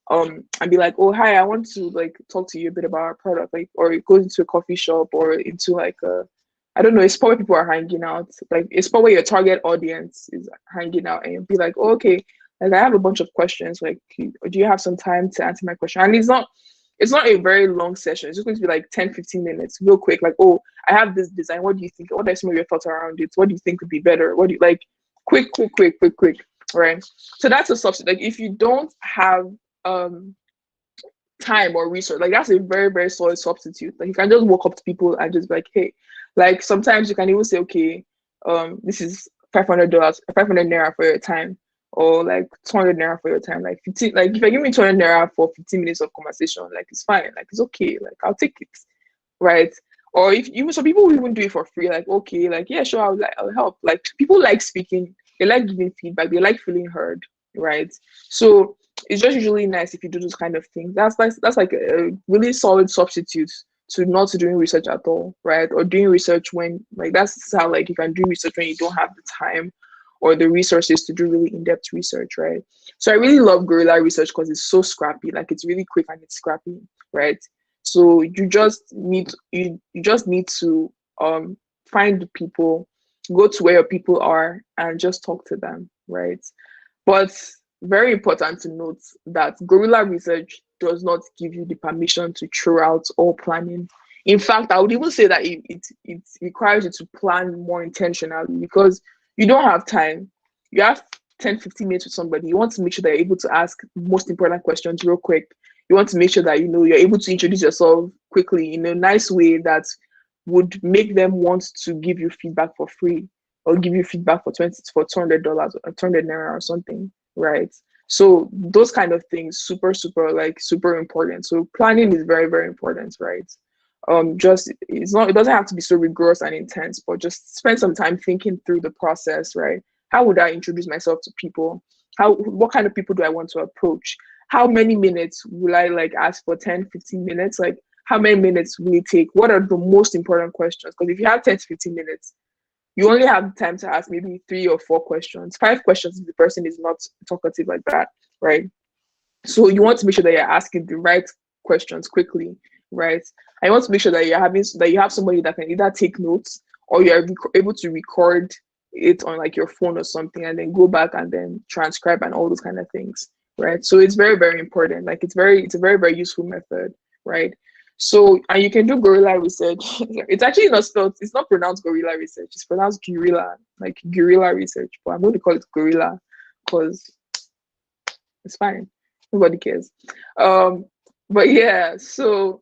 and be like, oh, hi, I want to like talk to you a bit about our product, like, or go into a coffee shop or into like I don't know, a spot where people are hanging out, like a spot where your target audience is hanging out, and you'll be like, oh, okay, like I have a bunch of questions, like, do you have some time to answer my question? And it's not a very long session. It's just going to be like 10-15 minutes, real quick. Like, oh, I have this design. What do you think? What are some of your thoughts around it? What do you think would be better? What do you like? Quick, right? So that's a substitute. Like, if you don't have time or research, like that's a very, very solid substitute. Like, you can just walk up to people and just be like, hey, like sometimes you can even say, okay, this is $500, 500 naira for your time, or like 200 naira for your time. Like 15, like if I give me 200 naira for 15 minutes of conversation, like it's fine, like it's okay, like I'll take it, right? Or if even some people will even do it for free, like okay, like yeah, sure, I'll help. Like people like speaking, they like giving feedback, they like feeling heard, right? So it's just usually nice if you do those kind of things. That's like a really solid substitute to not doing research at all, right? Or doing research when, like, that's how like you can do research when you don't have the time or the resources to do really in-depth research, right? So I really love guerrilla research because it's so scrappy, like it's really quick and it's scrappy, right? So you just need to find the people, go to where your people are and just talk to them, right? But very important to note that guerrilla research does not give you the permission to throw out all planning. In fact, I would even say that it requires you to plan more intentionally, because you don't have time. You have 10-15 minutes with somebody. You want to make sure that you're able to ask most important questions real quick. You want to make sure that you're able to introduce yourself quickly in a nice way that would make them want to give you feedback for free, or give you feedback for $200 or 200 naira or something, right? So those kind of things, super important. So planning is very, very important, right? Just it doesn't have to be so rigorous and intense, but just spend some time thinking through the process, right? How would I introduce myself to people? What kind of people do I want to approach? How many minutes will I like ask for? 10-15 minutes? Like, how many minutes will it take? What are the most important questions? Because if you have 10-15 minutes, you only have time to ask maybe 3 or 4 questions, 5 questions if the person is not talkative like that, right? So you want to make sure that you're asking the right questions quickly, right? I want to make sure that you have somebody that can either take notes, or you're able to record it on like your phone or something, and then go back and then transcribe and all those kind of things, right? So it's very, very important. Like it's a very, very useful method, right? So, and you can do guerrilla research. It's actually not spelled, it's not pronounced guerrilla research, it's pronounced guerrilla, like guerrilla research, but I'm going to call it guerrilla because it's fine. Nobody cares. But yeah, so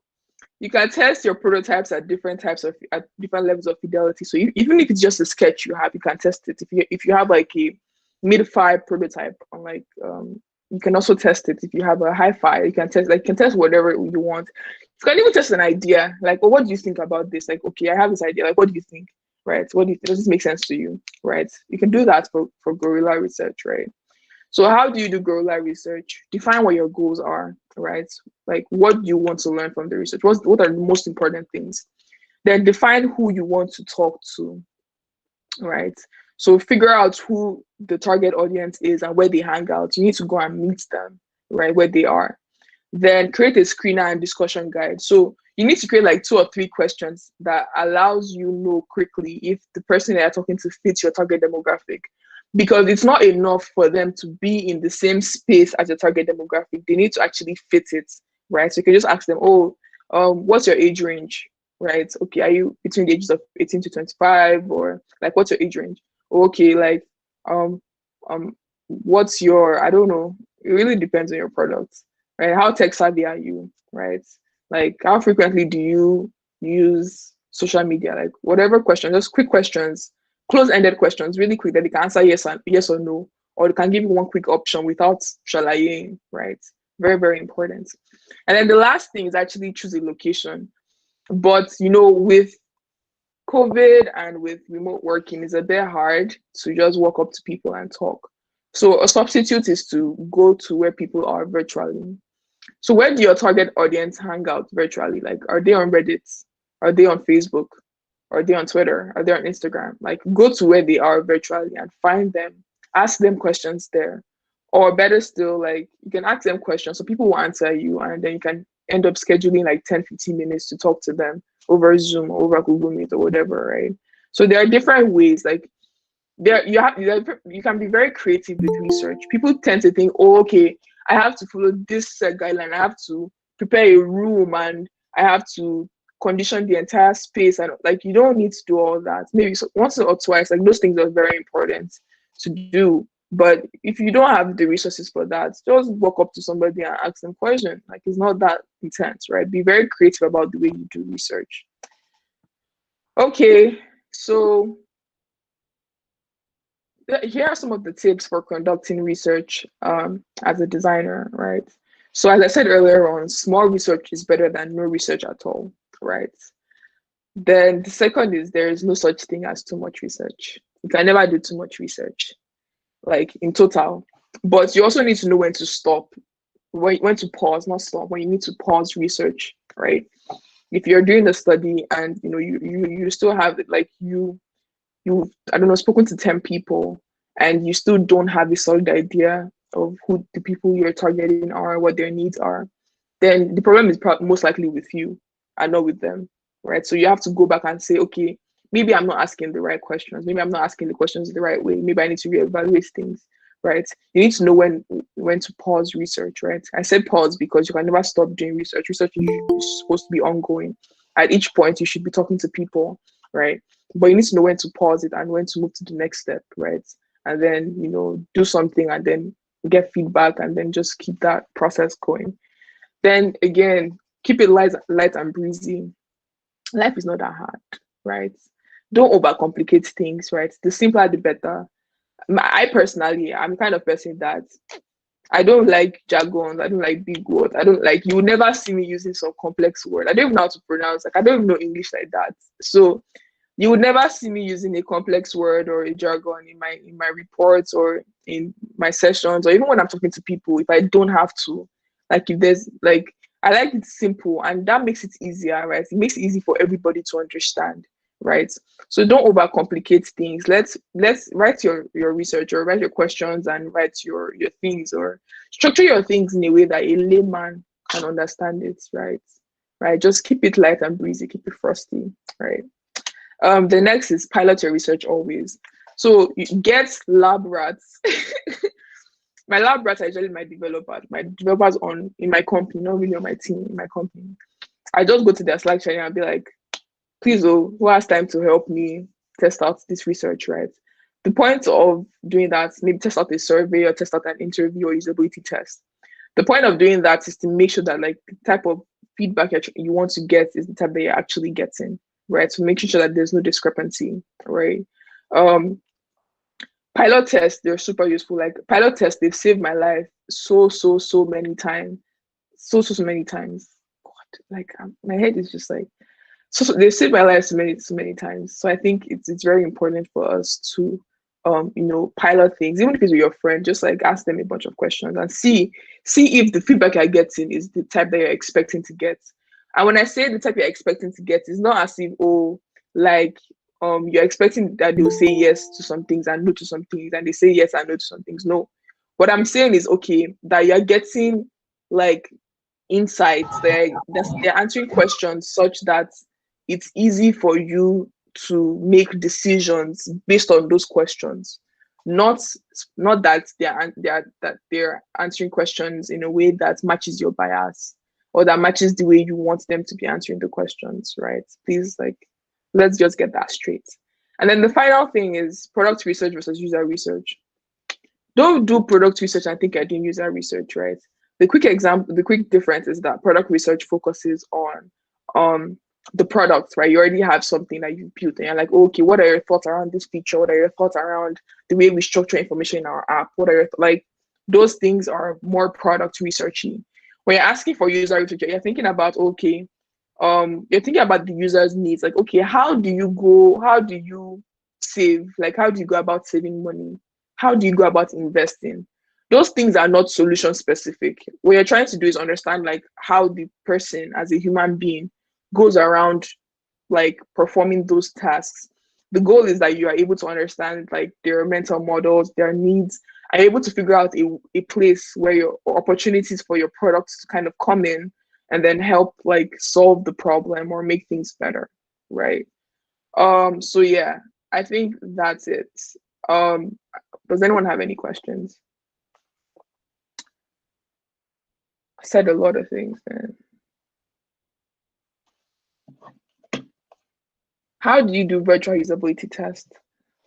you can test your prototypes at different levels of fidelity. So even if it's just a sketch you can test it. If you have like a mid-5 prototype on like you can also test it. If you have a hi-fi, you can test whatever you want. You can even test an idea, like, oh, what do you think about this? Like, okay, I have this idea. Like, what do you think? Right? Does this make sense to you? Right? You can do that for guerrilla research, right? So how do you do guerrilla research? Define what your goals are, right? Like, what do you want to learn from the research? What are the most important things? Then define who you want to talk to, right? So figure out who the target audience is and where they hang out. You need to go and meet them, right, where they are. Then create a screener and discussion guide. So you need to create like 2 or 3 questions that allows you know quickly if the person that you're talking to fits your target demographic. Because it's not enough for them to be in the same space as your target demographic. They need to actually fit it, right? So you can just ask them, oh, what's your age range, right? Okay, are you between the ages of 18 to 25, or like, what's your age range? Okay, like, what's your, I don't know. It really depends on your product, right? How tech savvy are you, right? Like, how frequently do you use social media? Like, whatever question, just quick questions, close-ended questions, really quick, that they can answer yes or no, or they can give you one quick option without shalayeing, right? Very, very important. And then the last thing is actually choose a location. But with COVID and with remote working, it's a bit hard to just walk up to people and talk. So a substitute is to go to where people are virtually. So where do your target audience hang out virtually? Like, are they on Reddit? Are they on Facebook? Are they on Twitter? Are they on Instagram? Like, go to where they are virtually and find them. Ask them questions there. Or better still, like, you can ask them questions so people will answer you, and then you can end up scheduling like 10, 15 minutes to talk to them over Zoom or over Google Meet or whatever, right? So there are different ways. Like, you can be very creative with research. People tend to think, oh, okay, I have to follow this guideline. I have to prepare a room and I have to condition the entire space. And like, you don't need to do all that. Maybe once or twice, like, those things are very important to do. But if you don't have the resources for that, just walk up to somebody and ask them questions. Like, it's not that intense, right? Be very creative about the way you do research. Okay, so here are some of the tips for conducting research as a designer, right? So as I said earlier on, small research is better than no research at all, right? Then the second is there is no such thing as too much research. You can never do too much research, like in total. But you also need to know when to stop, when to pause, not stop, when you need to pause research, right? If you're doing the study and you still have like you've I don't know, spoken to 10 people and you still don't have a solid idea of who the people you're targeting are, what their needs are, then the problem is most likely with you and not with them, right? So you have to go back and say, okay, maybe I'm not asking the right questions. Maybe I'm not asking the questions the right way. Maybe I need to reevaluate things, right? You need to know when to pause research, right? I said pause because you can never stop doing research. Research is supposed to be ongoing. At each point, you should be talking to people, right? But you need to know when to pause it and when to move to the next step, right? And then, do something and then get feedback and then just keep that process going. Then again, keep it light and breezy. Life is not that hard, right? Don't overcomplicate things, right? The simpler, the better. I personally, I'm the kind of person that I don't like jargons. I don't like big words. You would never see me using some complex word. I don't even know how to pronounce. Like, I don't even know English like that. So you would never see me using a complex word or a jargon in my reports or in my sessions, or even when I'm talking to people, if I don't have to. Like, if there's like, I like it simple, and that makes it easier, right? It makes it easy for everybody to understand, right? So don't overcomplicate things. Let's write your research, or write your questions and write your things, or structure your things in a way that a layman can understand it, right? Right. Just keep it light and breezy, keep it frosty, right? The next is pilot your research always. So you get lab rats. My lab rats are usually my developers. My developers in my company, not really on my team, in my company. I just go to their Slack channel and be like, please, who has time to help me test out this research, right? The point of doing that, maybe test out a survey or test out an interview or usability test. The point of doing that is to make sure that like the type of feedback you want to get is the type that you're actually getting, right? So making sure that there's no discrepancy, right? Pilot tests, they're super useful. Like pilot tests, they've saved my life so many times. So many times. God, like my head is just like they saved my life so many times. So I think it's very important for us to pilot things, even if it's with your friend, just like ask them a bunch of questions and see if the feedback you're getting is the type that you're expecting to get. And when I say the type you're expecting to get, it's not as if like you're expecting that they'll say yes to some things and no to some things, and they say yes and no to some things. No. What I'm saying is okay, that you're getting like insights. They're answering questions such that it's easy for you to make decisions based on those questions. Not that they're answering questions in a way that matches your bias or that matches the way you want them to be answering the questions, right? Please, like, let's just get that straight. And then the final thing is product research versus user research. Don't do product research and think you're doing user research, right? The quick difference is that product research focuses on the product, right? You already have something that you've built and you're like, okay, what are your thoughts around this feature? What are your thoughts around the way we structure information in our app? What are your like those things are more product researchy. When you're asking for user research, you're thinking about okay, you're thinking about the user's needs, like okay, how do you save? Like how do you go about saving money? How do you go about investing? Those things are not solution specific. What you're trying to do is understand like how the person as a human being goes around like performing those tasks. The goal is that you are able to understand like their mental models, their needs, and able to figure out a place where your opportunities for your products to kind of come in and then help like solve the problem or make things better, right? So yeah, I think that's it. Um does anyone have any questions? I said a lot of things, man. How do you do virtual usability test?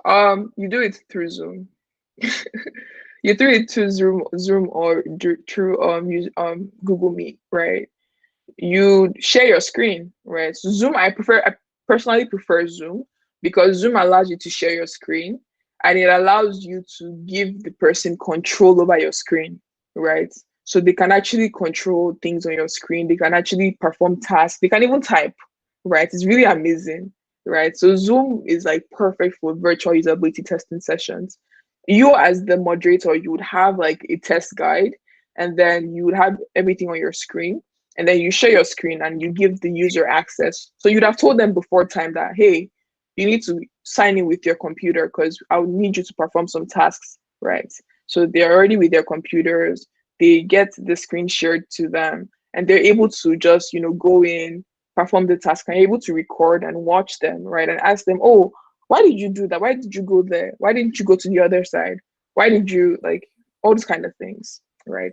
You do it through Zoom. You do it through Zoom or through Google Meet, right? You share your screen, right? So Zoom, I personally prefer Zoom because Zoom allows you to share your screen and it allows you to give the person control over your screen, right? So they can actually control things on your screen. They can actually perform tasks. They can even type, right? It's really amazing, right? So Zoom is like perfect for virtual usability testing sessions. You as the moderator, you would have like a test guide and then you would have everything on your screen and then you share your screen and you give the user access. So you'd have told them before time that, hey, you need to sign in with your computer because I would need you to perform some tasks, right? So they're already with their computers, they get the screen shared to them, and they're able to just, go in, perform the task, and able to record and watch them, right? And ask them, oh, why did you do that? Why did you go there? Why didn't you go to the other side? Why did you like all these kind of things, right?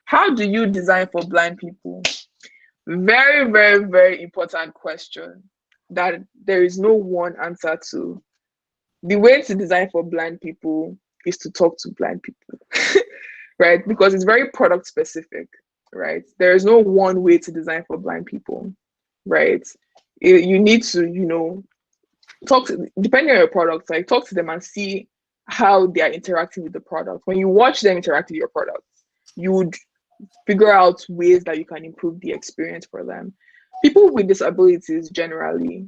How do you design for blind people? Very, very, very important question that there is no one answer to. The way to design for blind people is to talk to blind people, right? Because it's very product specific, right? There is no one way to design for blind people, right? You need to, talk to, depending on your product, like talk to them and see how they are interacting with the product. When you watch them interact with your product, you would figure out ways that you can improve the experience for them. People with disabilities generally,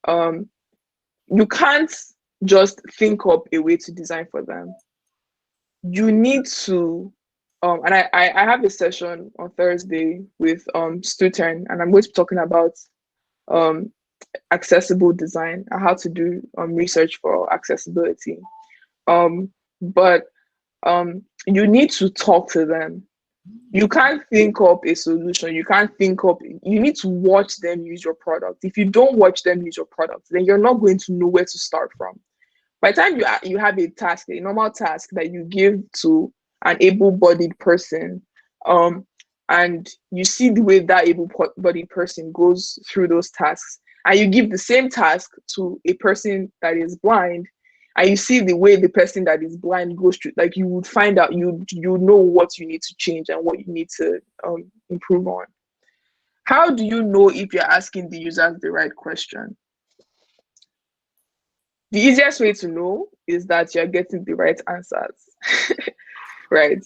you can't just think up a way to design for them. You need to, and I have a session on Thursday with Stuten, and I'm going to be talking about um, accessible design and how to do research for accessibility. But you need to talk to them. You can't think up a solution. You need to watch them use your product. If you don't watch them use your product, then you're not going to know where to start from. By the time you have a task, a normal task that you give to an able-bodied person, and you see the way that able-bodied person goes through those tasks, and you give the same task to a person that is blind, and you see the way the person that is blind goes through, like you would find out, you know what you need to change and what you need to improve on. How do you know if you're asking the users the right question? the easiest way to know is that you're getting the right answers, right?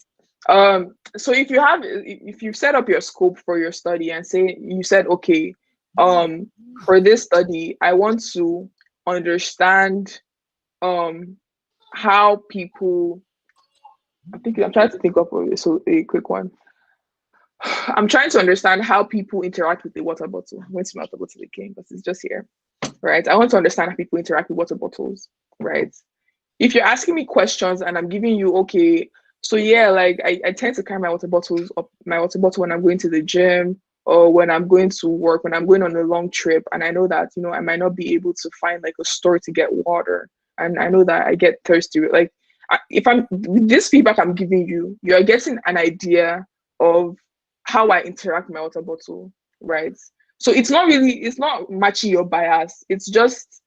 So if you've set up your scope for your study and say you said, okay, for this study, I want to understand how people. I'm trying to think of a quick one. I'm trying to understand how people interact with the water bottle. I'm going to my water bottle again because it's just here, right? I want to understand how people interact with water bottles, right? If you're asking me questions and I'm giving you, okay, so yeah, like I tend to carry my water bottle when I'm going to the gym or when I'm going to work, when I'm going on a long trip, and I know that, you know, I might not be able to find like a store to get water, and I know that I get thirsty. Like if I'm with this feedback I'm giving you, you're getting an idea of how I interact with my water bottle, right? So it's not matching your bias. It's just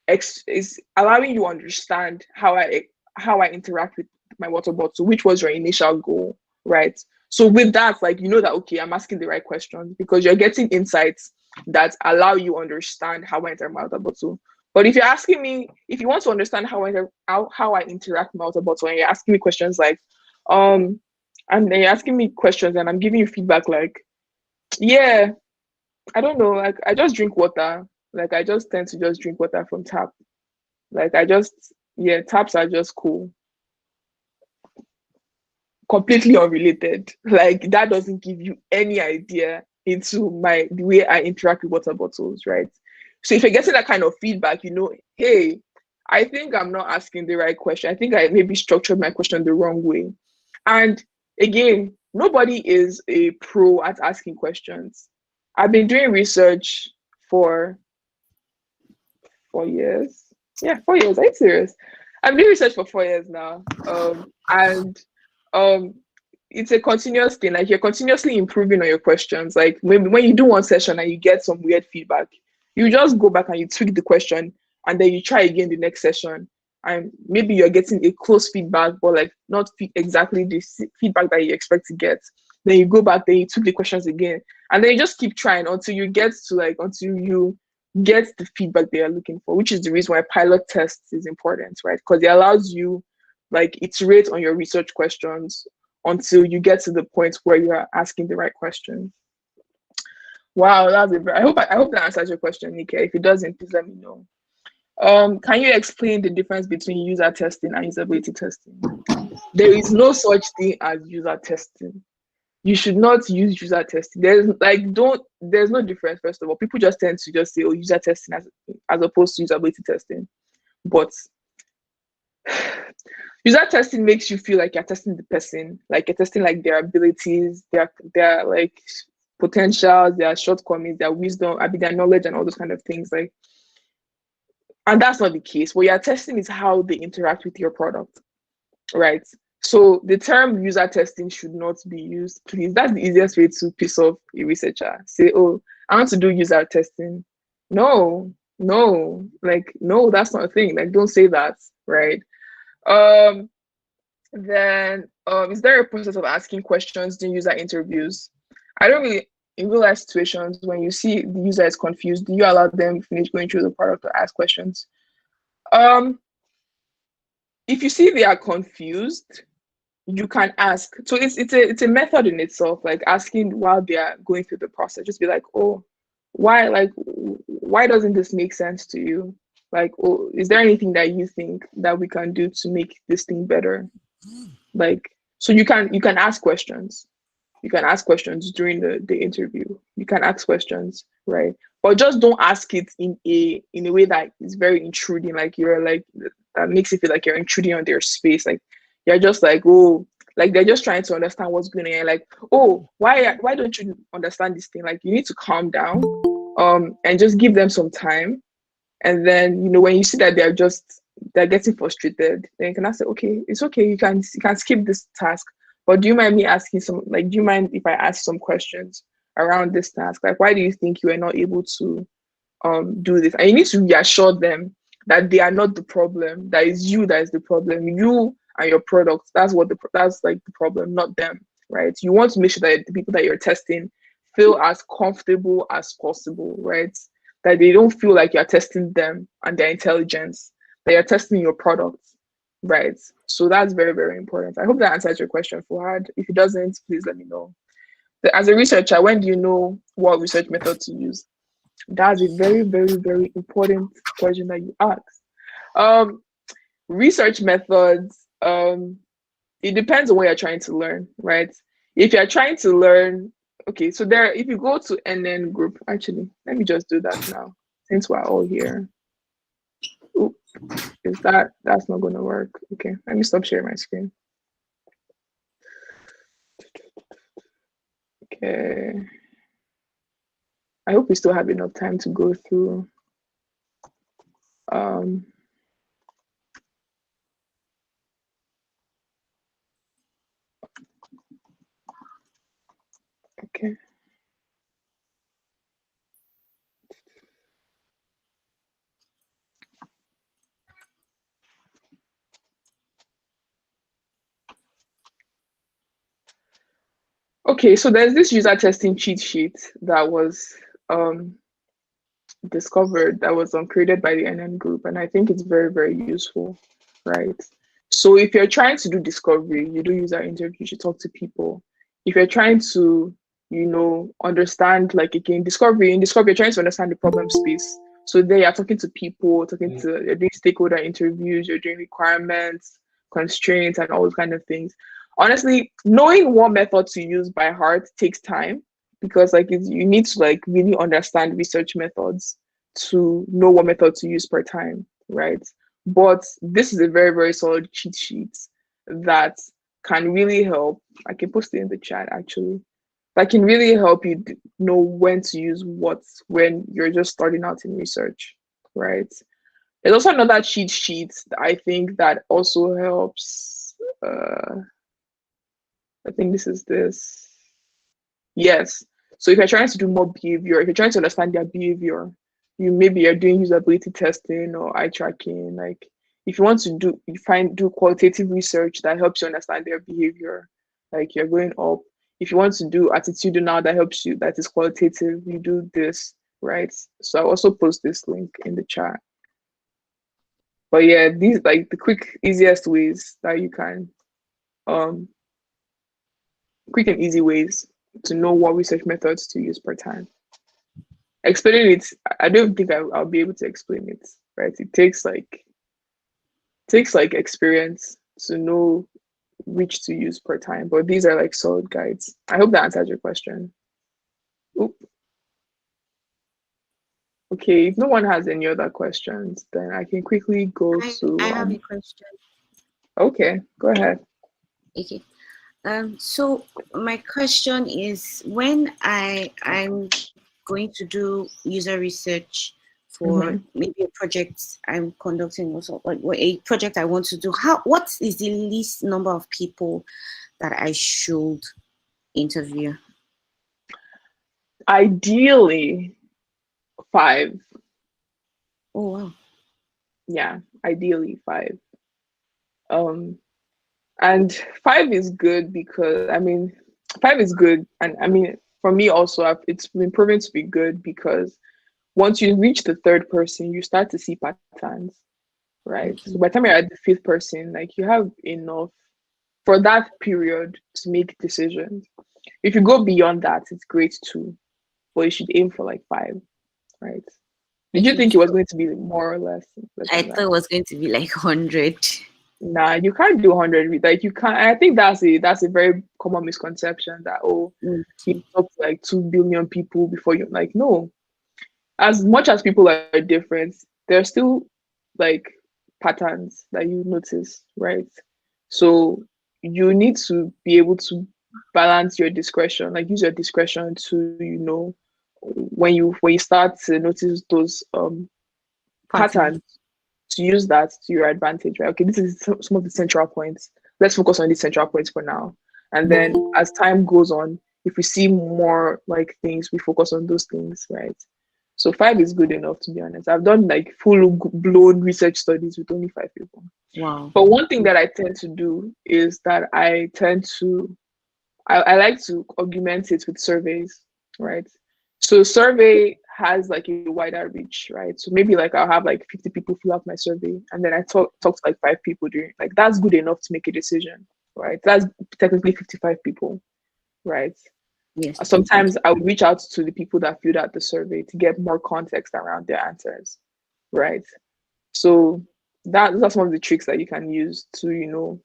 is allowing you understand how I interact with my water bottle, which was your initial goal, right? So with that, like, you know that, okay, I'm asking the right questions because you're getting insights that allow you understand how I interact with my water bottle. But if you're asking me, if you want to understand how I interact with my water bottle, and you're asking me questions like, and then you're asking me questions and I'm giving you feedback like, yeah, I don't know, like I just drink water. Like I just tend to just drink water from tap. Like yeah, taps are just cool. Completely unrelated. Like that doesn't give you any idea into the way I interact with water bottles, right? So if you're getting that kind of feedback, you know, hey, I think I'm not asking the right question. I think I maybe structured my question the wrong way. And again, nobody is a pro at asking questions. I've been doing research for 4 years. Yeah, 4 years. Are you serious? I've been doing research for 4 years now. And it's a continuous thing. Like you're continuously improving on your questions. Like maybe when you do one session and you get some weird feedback, you just go back and you tweak the question and then you try again the next session. And maybe you're getting a close feedback, but like not exactly the feedback that you expect to get. Then you go back, then you tweak the questions again, and then you just keep trying until you get to until you get the feedback they are looking for, which is the reason why pilot tests is important, right? Because it allows you like iterate on your research questions until you get to the point where you're asking the right questions. Wow, I hope that answers your question, Nika. If it doesn't, please let me know. Can you explain the difference between user testing and usability testing? There is no such thing as user testing. You should not use user testing. There's no difference. First of all, people just tend to just say, oh, user testing as opposed to usability testing. But user testing makes you feel like you're testing the person, like you're testing like their abilities, their like potentials, their shortcomings, their wisdom, their knowledge, and all those kind of things. Like, and that's not the case. What you're testing is how they interact with your product, right? So the term user testing should not be used, please. That's the easiest way to piss off a researcher. Say, oh, I want to do user testing. No, like, no, that's not a thing. Like, don't say that, right? Then is there a process of asking questions during user interviews? I don't really, in real life situations, when you see the user is confused, do you allow them finish going through the product to ask questions? If you see they are confused, you can ask. So it's a method in itself, like asking while they are going through the process. Just be like, oh, why doesn't this make sense to you? Like, oh, is there anything that you think that we can do to make this thing better? Like, so you can ask questions. You can ask questions during the interview. You can ask questions, right? But just don't ask it in a way that is very intruding, like you're like that makes it feel like you're intruding on their space. Like you're just like, oh, like they're just trying to understand what's going on. Like, oh, why don't you understand this thing? Like you need to calm down, and just give them some time. And then, you know, when you see that they're getting frustrated, then you can ask, okay, it's okay, you can skip this task. But do you mind me asking do you mind if I ask some questions around this task? Like, why do you think you are not able to do this? And you need to reassure them that they are not the problem. That is you that is the problem. You and your product. That's like the problem, not them, right? You want to make sure that the people that you're testing feel as comfortable as possible, right? that they don't feel like you're testing them and their intelligence, that you're testing your product, right? So that's very, very important. I hope that answers your question, Fuad. If it doesn't, please let me know. As a researcher, when do you know what research method to use? That's a very, very, very important question that you ask. Research methods, it depends on what you're trying to learn, right? If you're trying to learn, okay, so there, if you go to NN group, actually, let me just do that now, since we're all here. Oop, that's not gonna work. Okay, let me stop sharing my screen. Okay. I hope we still have enough time to go through. Okay. Okay, so there's this user testing cheat sheet that was discovered, that was created by the NN group, and I think it's very, very useful, right? So if you're trying to do discovery, you do user interviews, you should talk to people. If you're trying to, understand, like, again, in discovery, you're trying to understand the problem space. So there you're talking to people, you're doing stakeholder interviews, you're doing requirements, constraints, and all those kind of things. Honestly, knowing what method to use by heart takes time, because you need to really understand research methods to know what method to use per time, right? But this is a very, very solid cheat sheet that can really help. I can post it in the chat actually. That can really help you know when to use what when you're just starting out in research, right? There's also another cheat sheet that I think that also helps. I think this is this. Yes. So if you're trying to do more behavior, if you're trying to understand their behavior, you're doing usability testing or eye tracking. Like if you want to do qualitative research that helps you understand their behavior, like you're going up. If you want to do attitudinal that helps you, that is qualitative, you do this, right? So I also post this link in the chat. But yeah, these the quick, easiest ways that you can quick and easy ways to know what research methods to use per time. Explaining it, I don't think I'll be able to explain it, right? It takes experience to know which to use per time, but these are solid guides. I hope that answers your question. Oop. Okay, if no one has any other questions, then I can quickly go to. I have a question. Okay, go ahead. Okay. So my question is, when I'm going to do user research for maybe a project I'm conducting, also or a project I want to do, what is the least number of people that I should interview? Ideally, 5. Oh wow. Yeah, ideally 5. And 5 is good because 5 is good, and for me also, it's been proven to be good because once you reach the 3rd person, you start to see patterns, right? Okay. So by the time you're at the 5th person, you have enough for that period to make decisions. If you go beyond that, it's great too, but you should aim for 5, right? Did you think it was going to be more or less? I thought it was going to be 100. Nah, you can't do 100. You can't. I think that's a very common misconception that you talk to 2 billion people before you no. As much as people are different, there's still patterns that you notice, right? So you need to be able to balance your discretion, use your discretion to when you start to notice those patterns, to use that to your advantage, right? Okay, this is some of the central points. Let's focus on these central points for now. And then as time goes on, if we see more things, we focus on those things, right? So 5 is good enough, to be honest. I've done full-blown research studies with only 5 people. Wow. But one thing that I tend to do is that I like to augment it with surveys, right? So survey has like a wider reach, right? So maybe like I'll have like 50 people fill out my survey, and then I talk to like 5 people during, like that's good enough to make a decision, right? That's technically 55 people, right? Yes. Sometimes I would reach out to the people that filled out the survey to get more context around their answers, right? So that's one of the tricks that you can use to,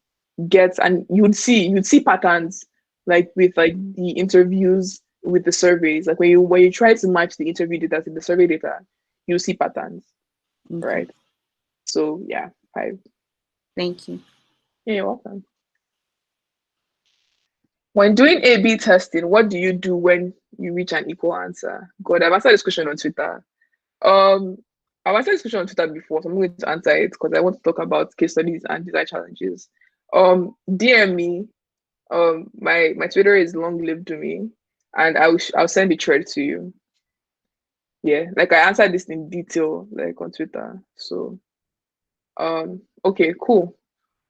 get, and you'd see patterns, like with like the interviews with the surveys, like when you try to match the interview data to the survey data, you'll see patterns, right? So yeah, 5. Thank you. Yeah, you're welcome. When doing A/B testing, what do you do when you reach an equal answer? God, I've answered this question on Twitter. I've answered this question on Twitter before, so I'm going to answer it because I want to talk about case studies and design challenges. DM me. My Twitter is long live Dami, and I'll send the thread to you. Yeah, like I answered this in detail, like on Twitter. So, okay, cool.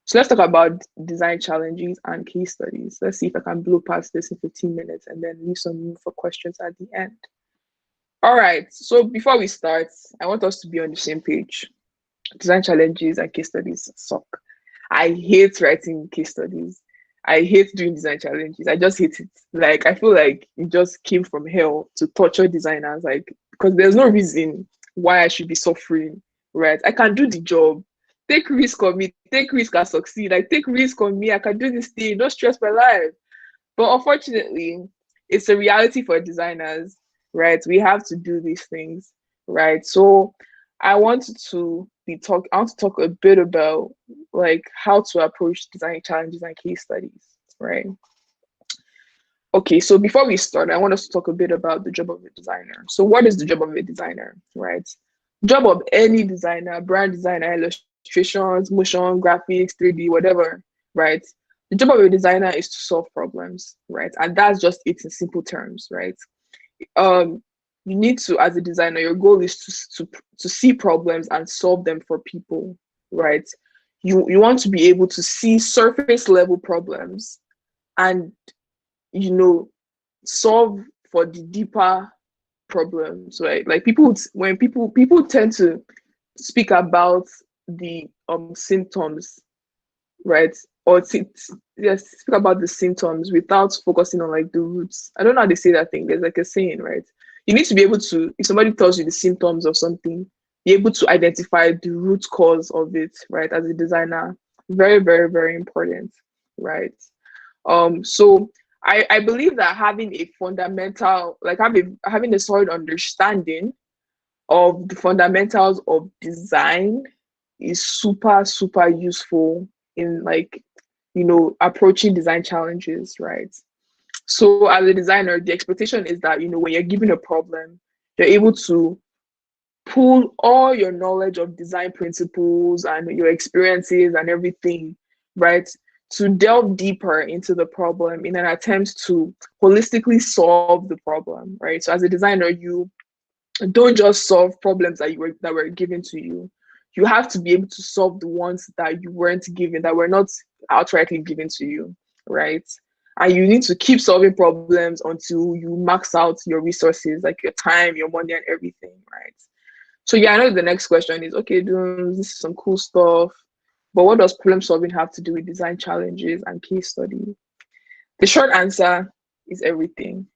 So let's talk about design challenges and case studies. Let's see if I can blow past this in 15 minutes and then leave some room for questions at the end. All right. So before we start, I want us to be on the same page. Design challenges and case studies suck. I hate writing case studies. I hate doing design challenges. I just hate it. Like I feel like it just came from hell to torture designers. Like because there's no reason why I should be suffering, right? I can do the job. Take risk on me. Take risk and succeed. Like take risk on me. I can do this thing. Don't stress my life. But unfortunately, it's a reality for designers, right? We have to do these things, right? So I want to talk a bit about like how to approach design challenges and case studies, right? Okay, so before we start, I want us to talk a bit about the job of a designer. So what is the job of a designer, right? Job of any designer, brand designer, illustrations, motion, graphics, 3D, whatever, right? The job of a designer is to solve problems, right? And that's just it in simple terms, right? You need to, as a designer, your goal is to see problems and solve them for people, right? You want to be able to see surface level problems and solve for the deeper problems, right? Like when people tend to speak about the symptoms, right? Or yes, speak about the symptoms without focusing on like the roots. I don't know how they say that thing. There's like a saying, right? You need to be able to, if somebody tells you the symptoms of something, be able to identify the root cause of it, right? As a designer, very, very, very important, right? So I believe that having a fundamental, like having a solid understanding of the fundamentals of design is super, super useful in like, approaching design challenges, right? So as a designer, the expectation is that, when you're given a problem, you're able to pull all your knowledge of design principles and your experiences and everything, right? To delve deeper into the problem in an attempt to holistically solve the problem, right? So as a designer, you don't just solve problems that were given to you. You have to be able to solve the ones that you weren't given, that were not outrightly given to you, right? And you need to keep solving problems until you max out your resources, like your time, your money, and everything, right? So yeah, I know the next question is, okay, this is some cool stuff, but what does problem solving have to do with design challenges and case study? The short answer is everything.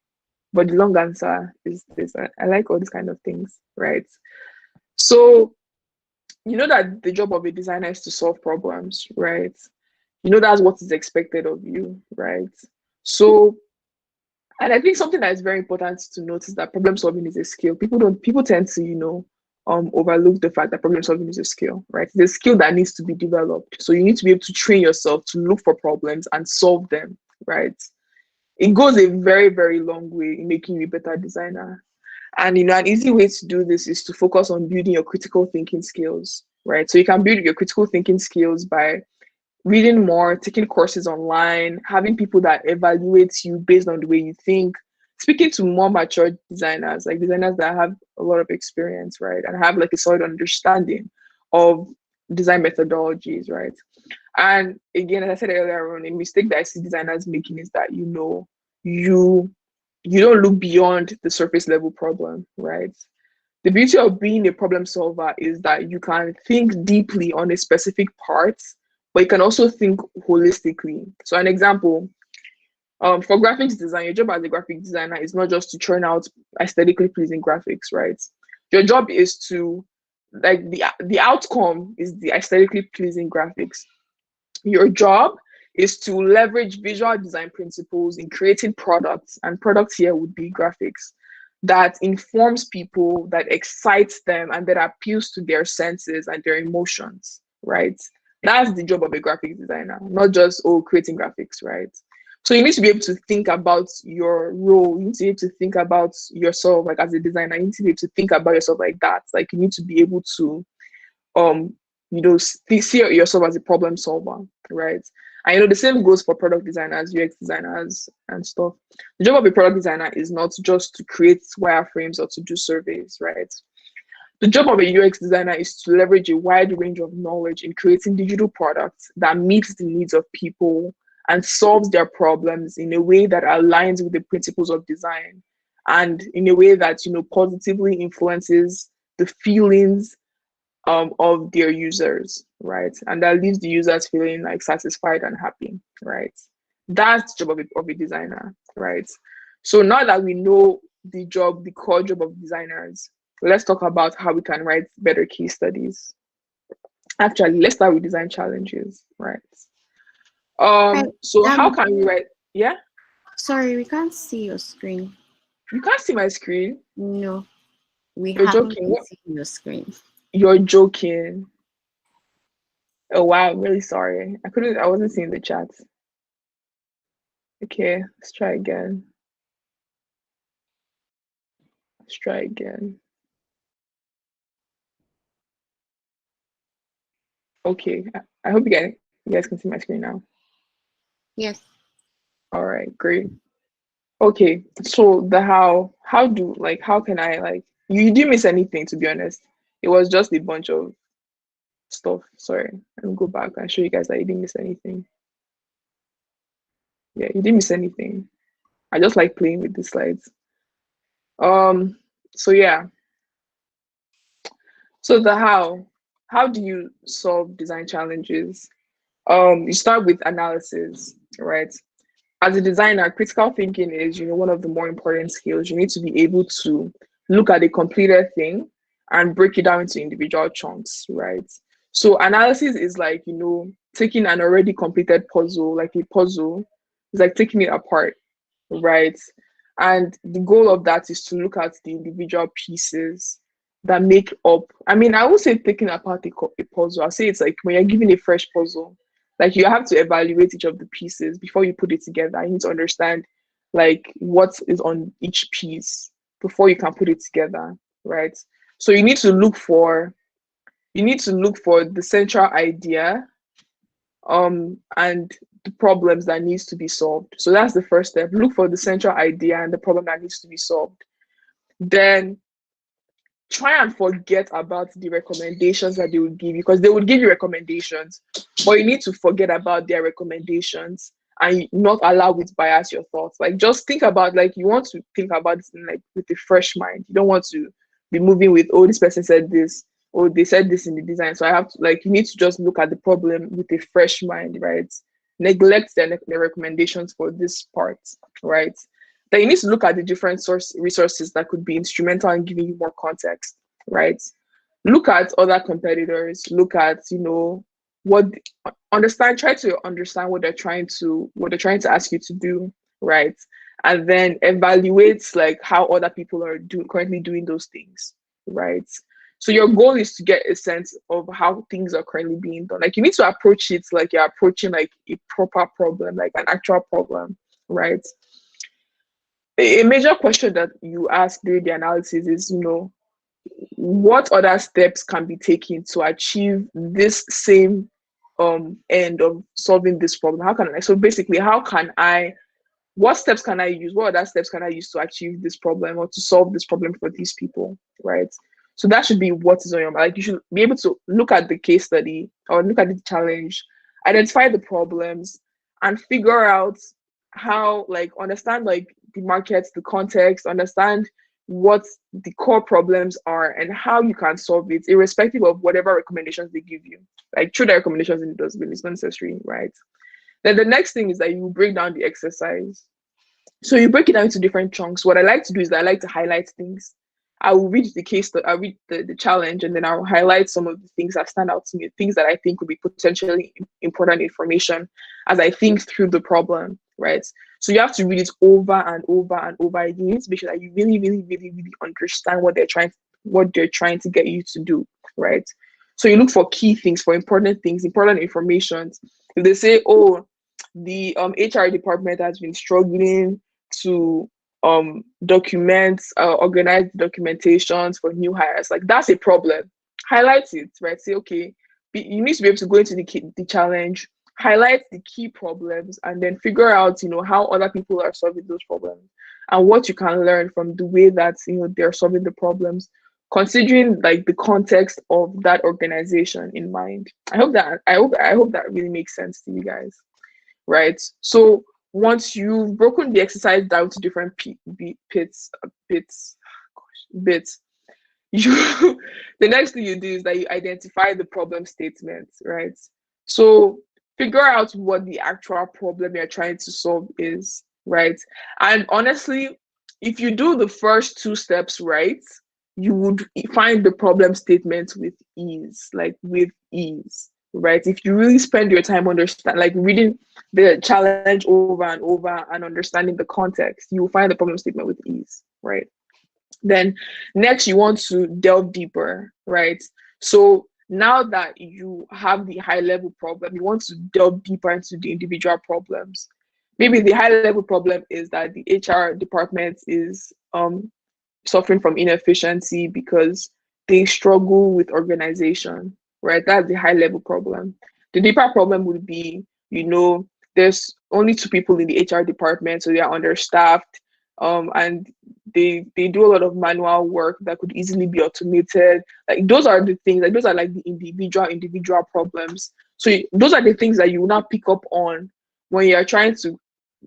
But the long answer is this. I like all these kind of things, right? So you know that the job of a designer is to solve problems, right? You know that's what is expected of you, right? So, and I think something that is very important to note is that problem solving is a skill. People tend to, overlook the fact that problem solving is a skill, right? It's a skill that needs to be developed. So you need to be able to train yourself to look for problems and solve them, right? It goes a very, very long way in making you a better designer. And an easy way to do this is to focus on building your critical thinking skills, right? So you can build your critical thinking skills by reading more, taking courses online, having people that evaluate you based on the way you think, speaking to more mature designers, like designers that have a lot of experience, right? And have like a solid understanding of design methodologies, right? And again, as I said earlier on, a mistake that I see designers making is that you don't look beyond the surface level problem, right? The beauty of being a problem solver is that you can think deeply on a specific part, but you can also think holistically. So an example, for graphics design, your job as a graphic designer is not just to churn out aesthetically pleasing graphics, right? Your job is to, like, the outcome is the aesthetically pleasing graphics. Your job is to leverage visual design principles in creating products, and products here would be graphics that informs people, that excites them, and that appeals to their senses and their emotions, right? That's the job of a graphic designer, not just, oh, creating graphics, right? So you need to be able to think about your role. You need to be able to think about yourself, like as a designer. You need to be able to think about yourself like that. Like you need to be able to um see yourself as a problem solver, right? And the same goes for product designers, UX designers, and stuff. The job of a product designer is not just to create wireframes or to do surveys, right? The job of a UX designer is to leverage a wide range of knowledge in creating digital products that meets the needs of people and solves their problems in a way that aligns with the principles of design, and in a way that positively influences the feelings of their users, right? And that leaves the users feeling like satisfied and happy, right? That's the job of a designer, right? So now that we know the core job of designers, let's talk about how we can write better case studies. Actually, let's start with design challenges, right? Hi, So how Dami. can we write? Yeah, Sorry, we can't see your screen. you can't see my screen. No, we You're haven't joking. been seeing your screen. You're joking. Oh wow, I'm really sorry. I wasn't seeing the chat. Okay, let's try again. Let's try again. Okay, I hope you guys can see my screen now. Yes. All right, great. Okay, so the how can I, like, you didn't miss anything, to be honest. It was just a bunch of stuff. Sorry, let me go back and show you guys that you didn't miss anything. Yeah, you didn't miss anything. I just like playing with the slides. So yeah, so the how do you solve design challenges? You start with analysis, right? As a designer, critical thinking is, one of the more important skills. You need to be able to look at a completed thing and break it down into individual chunks, right? So analysis is like, taking an already completed puzzle, like a puzzle, it's like taking it apart, right? And the goal of that is to look at the individual pieces that make up. I mean, I would say taking apart a puzzle. I'll say it's like when you're given a fresh puzzle, like you have to evaluate each of the pieces before you put it together. You need to understand like what is on each piece before you can put it together, right? So you need to look for the central idea and the problems that needs to be solved. So that's the first step. Look for the central idea and the problem that needs to be solved. Then try and forget about the recommendations that they would give you, because they would give you recommendations, but you need to forget about their recommendations and not allow it bias your thoughts. Like just think about, like, you want to think about this in, like, with a fresh mind. You don't want to be moving with, oh, this person said this, or they said this in the design, so I have to, like, you need to just look at the problem with a fresh mind, right? Neglect the recommendations for this part, right? Then you need to look at the different resources that could be instrumental in giving you more context, right? Look at other competitors, look at, what try to understand what they're trying to ask you to do, right? And then evaluate like how other people are currently doing those things, right? So your goal is to get a sense of how things are currently being done. Like you need to approach it like you're approaching like a proper problem, like an actual problem, right? A major question that you ask during the analysis is, what other steps can be taken to achieve this same end of solving this problem? How can I, so basically, what steps can I use? What other steps can I use to achieve this problem or to solve this problem for these people, right? So that should be what is on your mind. Like you should be able to look at the case study or look at the challenge, identify the problems, and figure out how, like, understand like the market, the context, understand what the core problems are and how you can solve it, irrespective of whatever recommendations they give you. Like, throw the recommendations in the dustbin, it's not necessary, right? Then the next thing is that you break down the exercise. So you break it down into different chunks. What I like to do is that I like to highlight things. I will read the case, I'll read the challenge, and then I'll highlight some of the things that stand out to me, things that I think would be potentially important information as I think through the problem, right? So you have to read it over and over and over again. You need to make sure that you really, really, really, really understand what they're trying to get you to do, right? So you look for key things, for important things, important information. If they say, oh, the HR department has been struggling to document, organize documentations for new hires, like, that's a problem. Highlight it, right? Say, okay, you need to be able to go into the challenge, highlight the key problems, and then figure out, how other people are solving those problems and what you can learn from the way that they're solving the problems, considering like the context of that organization in mind. I hope that really makes sense to you guys, right? So once you've broken the exercise down to different bits, you the next thing you do is that you identify the problem statement, right? So figure out what the actual problem you're trying to solve is, right? And honestly, if you do the first two steps right, you would find the problem statement with ease, right? If you really spend your time reading the challenge over and over and understanding the context, you will find the problem statement with ease, right? Then next, you want to delve deeper, right? So now that you have the high level problem, you want to delve deeper into the individual problems. Maybe the high level problem is that the HR department is suffering from inefficiency because they struggle with organization, right? That's the high level problem. The deeper problem would be, there's only 2 people in the HR department, so they are understaffed, and they do a lot of manual work that could easily be automated. Like, those are the things, like, those are like the individual problems. So those are the things that you will not pick up on when you're trying to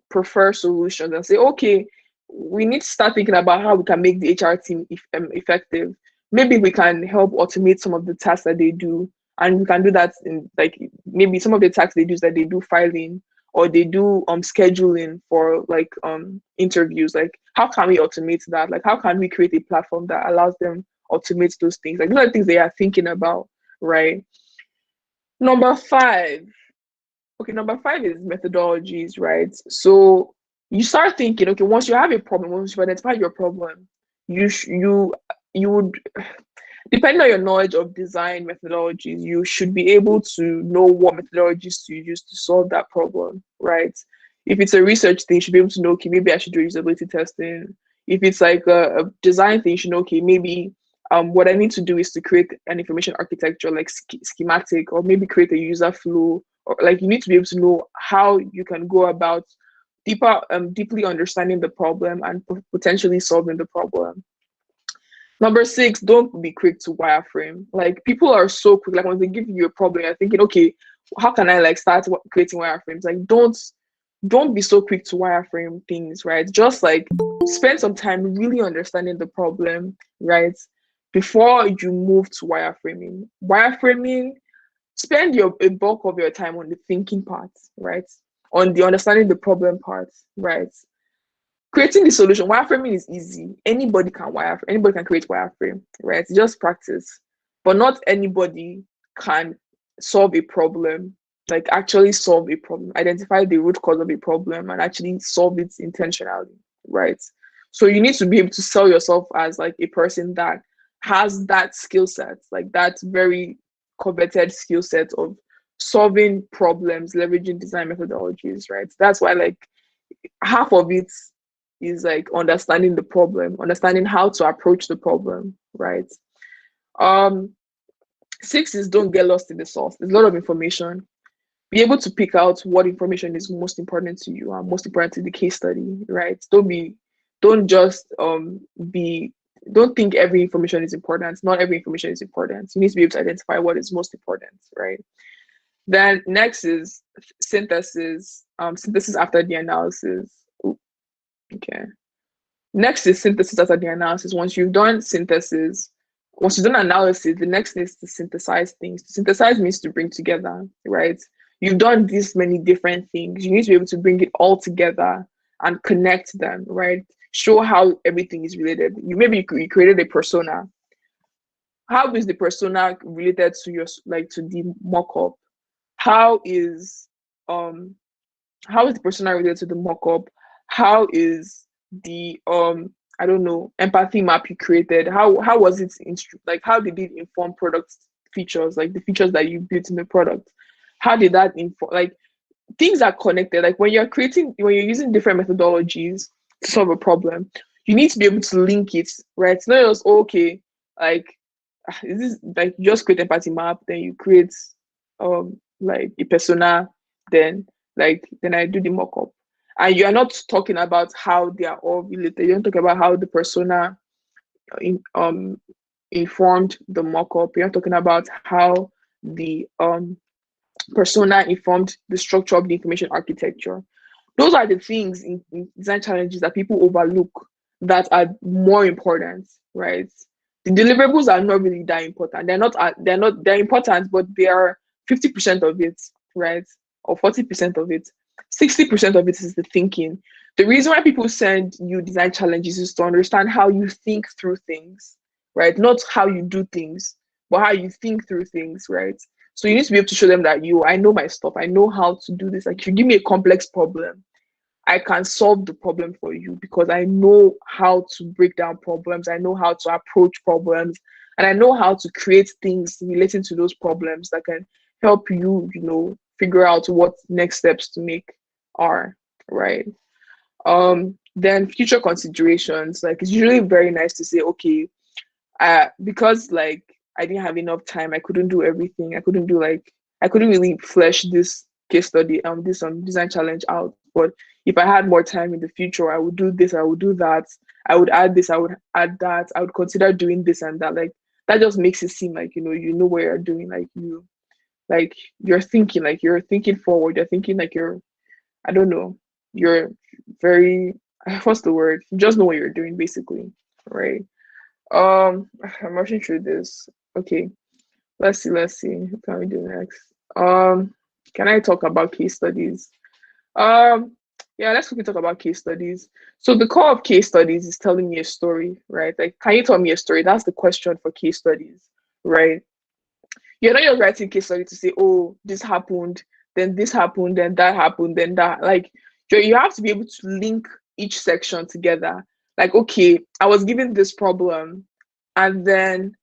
prefer solutions and say, okay, we need to start thinking about how we can make the HR team effective. Maybe we can help automate some of the tasks that they do, and we can do that in, like, maybe some of the tasks they do is that they do filing or they do scheduling for like interviews. Like, how can we automate that? Like, how can we create a platform that allows them automate those things? Like, those are the things they are thinking about, right? Number 5 is methodologies, right? So you start thinking, okay, once you have a problem, once you identify your problem, you would, depending on your knowledge of design methodologies, you should be able to know what methodologies to use to solve that problem, right? If it's a research thing, you should be able to know, okay, maybe I should do usability testing. If it's like a design thing, you should know, okay, maybe what I need to do is to create an information architecture, like schematic, or maybe create a user flow, or like, you need to be able to know how you can go about deeply understanding the problem and potentially solving the problem. Number 6, don't be quick to wireframe. Like, people are so quick. Like, when they give you a problem, you're thinking, okay, how can I like start creating wireframes? Like, don't be so quick to wireframe things, right? Just like spend some time really understanding the problem, right, before you move to wireframing. Spend a bulk of your time on the thinking part, right? On the understanding the problem part, right? Creating the solution, wireframing is easy. Anybody can create wireframe, right? It's just practice. But not anybody can solve a problem, like actually solve a problem, identify the root cause of a problem and actually solve it intentionally, right? So you need to be able to sell yourself as like a person that has that skill set, like that very coveted skill set of solving problems, leveraging design methodologies, right? That's why like half of it is like understanding the problem, understanding how to approach the problem, right? 6 is don't get lost in the sauce. There's a lot of information. Be able to pick out what information is most important to you and most important to the case study, right? Don't think every information is important. Not every information is important. You need to be able to identify what is most important, right? Then next is synthesis. Synthesis after the analysis. Ooh, okay. Next is synthesis after the analysis. Once you've done synthesis, once you've done analysis, the next is to synthesize things. To synthesize means to bring together, right? You've done this many different things. You need to be able to bring it all together and connect them, right? Show how everything is related. You created a persona. How is the persona related to your, like, to the mock-up? How is um how is the persona related to the mock-up? How is the I don't know, empathy map you created? How was it like, how did it inform product features, like the features that you built in the product? How did that inform, like, things are connected. Like when you're using different methodologies to solve a problem, you need to be able to link it, right? It's not just, oh, okay, like, is this, like, you just create empathy map, then you create like a persona, then then I do the mock-up. And you are not talking about how they are all related. You don't talk about how the persona informed the mock-up. You're not talking about how the persona informed the structure of the information architecture. Those are the things in design challenges that people overlook that are more important, right? The deliverables are not really that important. They're important, but they are 50% of it, right? Or 40% of it. 60% of it is the thinking. The reason why people send you design challenges is to understand how you think through things, right? Not how you do things, but how you think through things, right? So you need to be able to show them that I know my stuff. I know how to do this. Like, if you give me a complex problem, I can solve the problem for you because I know how to break down problems. I know how to approach problems, and I know how to create things relating to those problems that can help you, figure out what next steps to make are, right? Then future considerations, like, it's usually very nice to say, okay, because, like, I didn't have enough time, I couldn't do everything. I couldn't really flesh this case study, this design challenge out. But if I had more time in the future, I would do this, I would do that, I would add this, I would add that, I would consider doing this and that. Like, that just makes it seem like, you know what you're doing. You're thinking forward. You're thinking like I don't know, you're very, what's the word? You just know what you're doing, basically, right? I'm rushing through this. Okay, let's see. What can we do next? Can I talk about case studies? Yeah, let's quickly talk about case studies. So the core of case studies is telling me a story, right? Like, can you tell me a story? That's the question for case studies, right? You're not just writing case study to say, oh, this happened, then this happened, then that happened, then that. Like, you have to be able to link each section together. Like, okay, I was given this problem, and then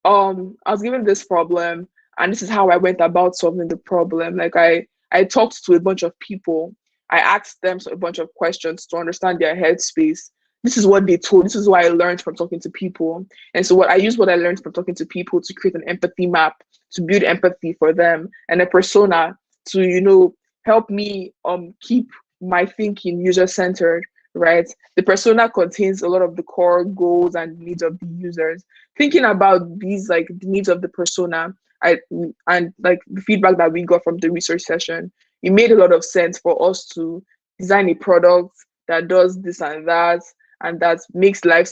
I was given this problem, and this is how I went about solving the problem. Like, I talked to a bunch of people. I asked them a bunch of questions to understand their headspace. This is what they told. This is what I learned from talking to people. And so what I learned from talking to people to create an empathy map, to build empathy for them, and a persona to, help me keep my thinking user-centered, right? The persona contains a lot of the core goals and needs of the users. Thinking about these, like, the needs of the persona, and like the feedback that we got from the research session, it made a lot of sense for us to design a product that does this and that makes life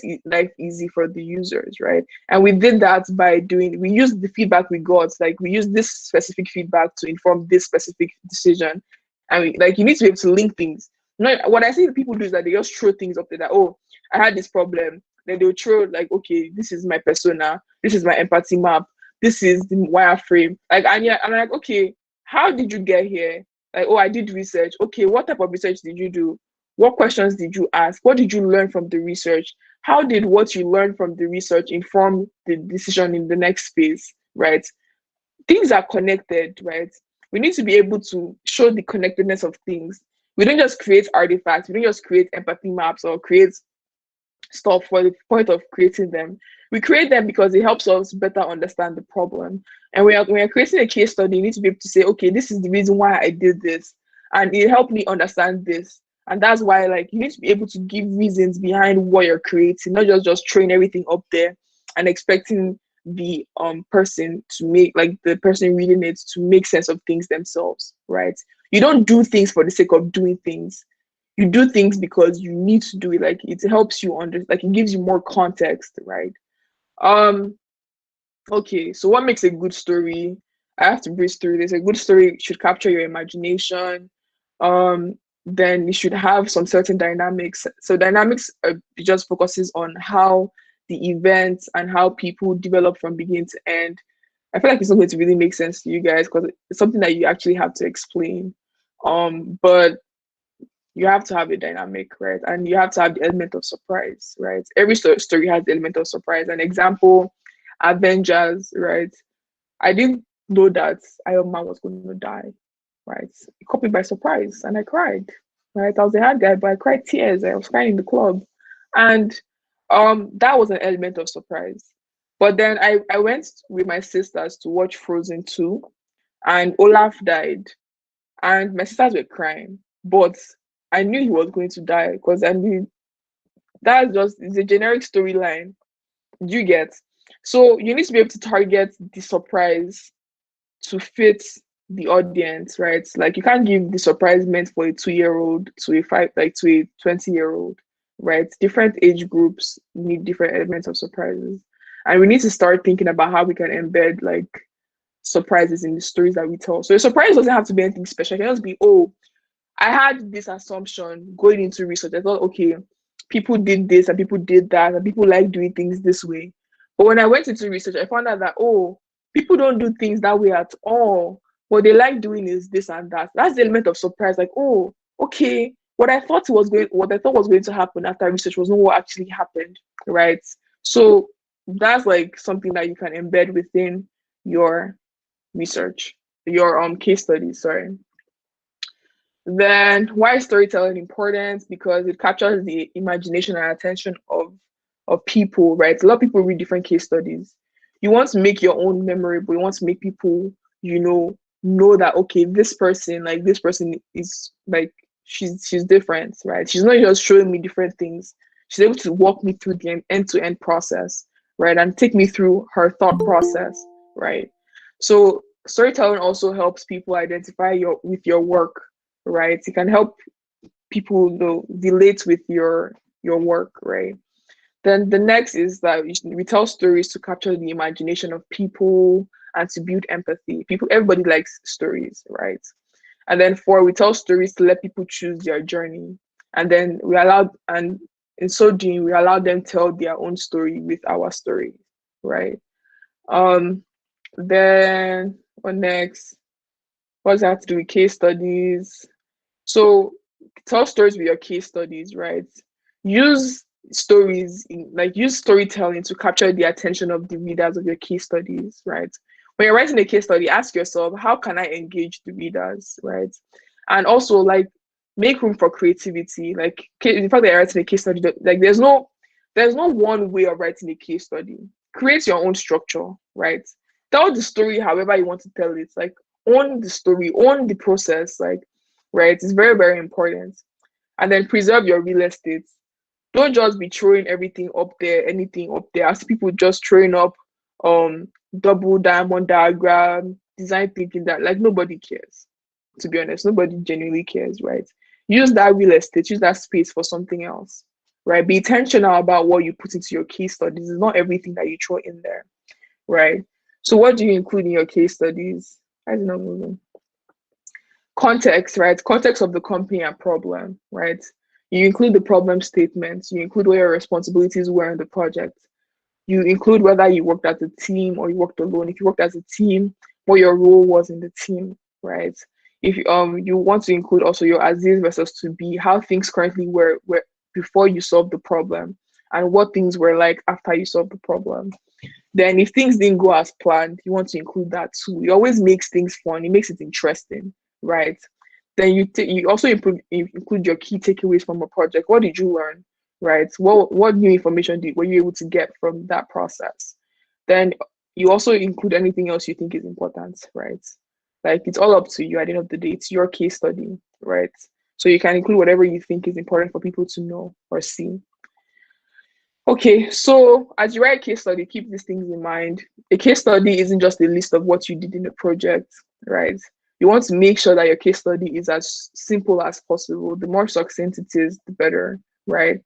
easy for the users, right? And we did that we used the feedback we got, like, we used this specific feedback to inform this specific decision. And you need to be able to link things. What I see people do is that they just throw things up there that, oh, I had this problem. Then they'll throw, like, okay, this is my persona, this is my empathy map, this is the wireframe. Like, and yeah, I'm like, okay, how did you get here? Like, oh, I did research. Okay, what type of research did you do? What questions did you ask? What did you learn from the research? How did what you learned from the research inform the decision in the next phase, right? Things are connected, right? We need to be able to show the connectedness of things. We don't just create artifacts. We don't just create empathy maps or create stuff for the point of creating them. We create them because it helps us better understand the problem. And when you're creating a case study, you need to be able to say, okay, this is the reason why I did this, and it helped me understand this. And that's why, like, you need to be able to give reasons behind what you're creating, not just throwing everything up there and expecting the person to make, like, the person reading it to make sense of things themselves, right? You don't do things for the sake of doing things. you do things because you need to do it. Like it helps you like it gives you more context, right? Okay, so what makes a good story? I have to breeze through this. A good story should capture your imagination. Um, then it should have some certain dynamics. So dynamics it just focuses on how the events and how people develop from beginning to end. I feel like it's not going to really make sense to you guys because it's something that you actually have to explain. But you have to have a dynamic, right? And you have to have the element of surprise, right? Every story has the element of surprise. An example, Avengers, right? I didn't know that Iron Man was going to die, right? It caught me by surprise and I cried, right? I was a hard guy, but I cried tears. I was crying in the club. And that was an element of surprise. But then I went with my sisters to watch Frozen 2 and Olaf died and my sisters were crying. But I knew he was going to die because I mean that's just it's a generic storyline. You get so you need to be able to target the surprise to fit the audience, right? Like you can't give the surprise meant for a 2-year-old to a to a 20-year-old, right? Different age groups need different elements of surprises. And we need to start thinking about how we can embed like surprises in the stories that we tell. So a surprise doesn't have to be anything special. It can just be, oh, I had this assumption going into research. I thought, okay, people did this and people did that and people like doing things this way. But when I went into research, I found out that, oh, people don't do things that way at all. What they like doing is this and that. That's the element of surprise. Like, oh, okay, what I thought was going to happen after research was not what actually happened, right? So that's like something that you can embed within your research, your case studies, sorry. Then why is storytelling important? Because it captures the imagination and attention of people, right? A lot of people read different case studies. You want to make your own memorable. You want to make people, know that okay, this person is like she's different, right? She's not just showing me different things. She's able to walk me through the end-to-end process, right? And take me through her thought process, right? So storytelling also helps people identify with your work, right? It can help people relate with your work, right? Then the next is that we tell stories to capture the imagination of people and to build empathy. Everybody likes stories, right? And then 4, we tell stories to let people choose their journey. And then and in so doing, we allow them tell their own story with our story, right? Then what next? What does that have to do with case studies? So tell stories with your case studies, right? Use use storytelling to capture the attention of the readers of your case studies, right? When you're writing a case study, ask yourself, how can I engage the readers, right? And also like make room for creativity. Like the fact that you're writing a case study, like there's no one way of writing a case study. Create your own structure, right? Tell the story however you want to tell it. Like own the story, own the process, like right? It's very, very important. And then preserve your real estate. Don't just be throwing anything up there. I see people just throwing up double diamond diagram, design thinking that like nobody cares. To be honest, nobody genuinely cares, right? Use that real estate, use that space for something else, right? Be intentional about what you put into your case studies. It's not everything that you throw in there, right? So what do you include in your case studies? I don't know. Context, right? Context of the company and problem, right? You include the problem statements, you include what your responsibilities were in the project, you include whether you worked as a team or you worked alone. If you worked as a team, what your role was in the team, right? If you want to include also your as is versus to be, how things currently were before you solved the problem and what things were like after you solved the problem. Then if things didn't go as planned, you want to include that too. It always makes things fun, it makes it interesting, right? Then you also include your key takeaways from a project. What did you learn, right? What new information were you able to get from that process? Then you also include anything else you think is important, right? Like it's all up to you at the end of the day. It's your case study, right? So you can include whatever you think is important for people to know or see. Okay, so as you write a case study, keep these things in mind. A case study isn't just a list of what you did in the project, right? You want to make sure that your case study is as simple as possible. The more succinct it is, the better, right?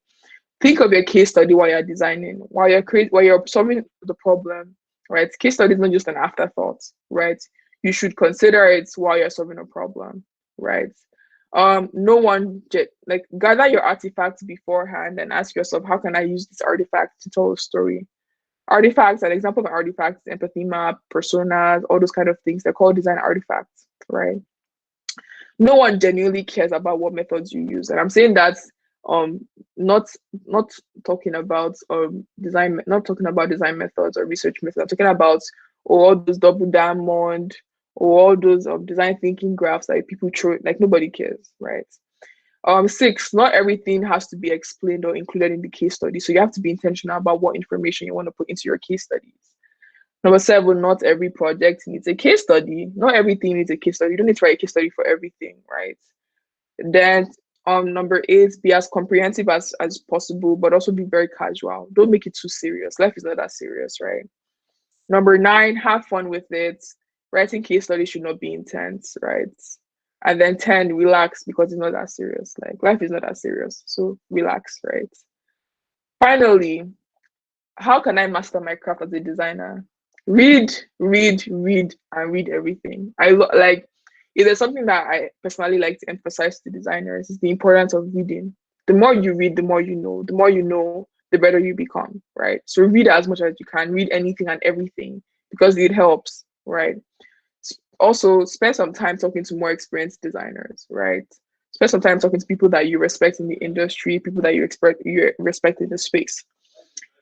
Think of your case study while you're designing, while you're solving the problem, right? Case study is not just an afterthought, right? You should consider it while you're solving a problem, right? No one like gather your artifacts beforehand and ask yourself, how can I use this artifact to tell a story? Artifacts, an example of an artifact, empathy map, personas, all those kind of things. They're called design artifacts, right? No one genuinely cares about what methods you use, and I'm saying that um not not talking about design, not talking about design methods or research methods. I'm talking about all those double diamond or all those design thinking graphs that people throw, like nobody cares, right? Six, not everything has to be explained or included in the case study, so you have to be intentional about what information you want to put into your case studies. Number seven, not every project needs a case study. Not everything needs a case study. You don't need to write a case study for everything, right? Then number eight, be as comprehensive as possible, but also be very casual. Don't make it too serious. Life is not that serious, right? Number nine, have fun with it. Writing case studies should not be intense, right? And then 10, relax because it's not that serious. Like life is not that serious. So relax, right? Finally, how can I master my craft as a designer? Read, read, read, and read everything. Like if there's something that I personally like to emphasize to designers is the importance of reading. The more you read, the more you know. The more you know, the better you become, right? So read as much as you can. Read anything and everything because it helps, right? Also, spend some time talking to more experienced designers, right? Spend some time talking to people that you respect in the industry, people that you respect in the space.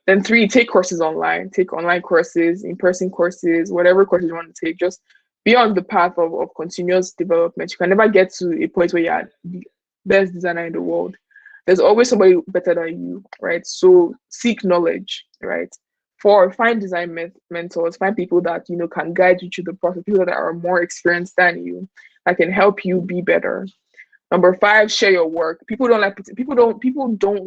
Then three, take courses online. Take online courses, in-person courses, whatever courses you want to take. Just be on the path of continuous development. You can never get to a point where you're the best designer in the world. There's always somebody better than you, right? So seek knowledge, right? Four, find design mentors. Find people that can guide you through the process. People that are more experienced than you, that can help you be better. Number five, share your work. People don't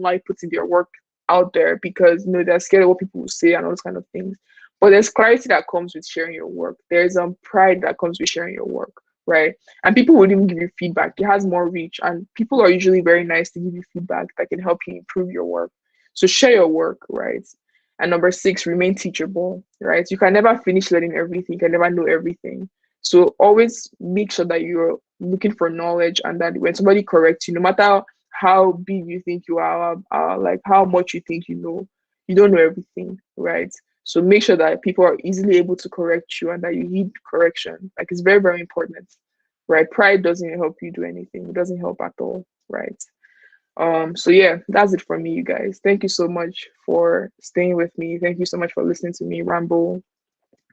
like putting their work out there because they're scared of what people will say and all those kind of things. But there's clarity that comes with sharing your work. There's pride that comes with sharing your work, right? And people will even give you feedback. It has more reach, and people are usually very nice to give you feedback that can help you improve your work. So share your work, right? And number six, remain teachable, right? You can never finish learning everything. You can never know everything. So always make sure that you're looking for knowledge, and that when somebody corrects you, no matter how big you think you are, like how much you think you don't know everything, right? So make sure that people are easily able to correct you and that you heed correction. Like it's very, very important, right? Pride doesn't help you do anything. It doesn't help at all, right? So yeah, that's it for me, you guys. Thank you so much for staying with me. Thank you so much for listening to me ramble.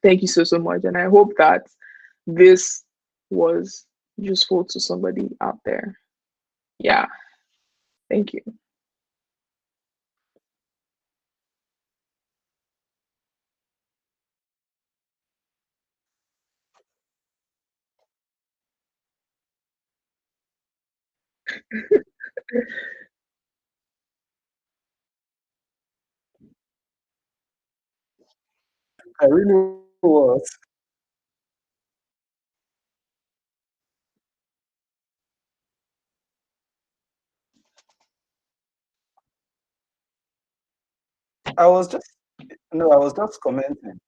Thank you so much. And I hope that this was useful to somebody out there. Yeah, thank you. I really was. I was just no, I was just commenting.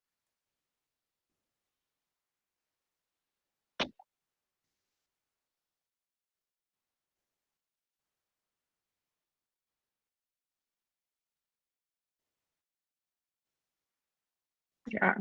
Yeah.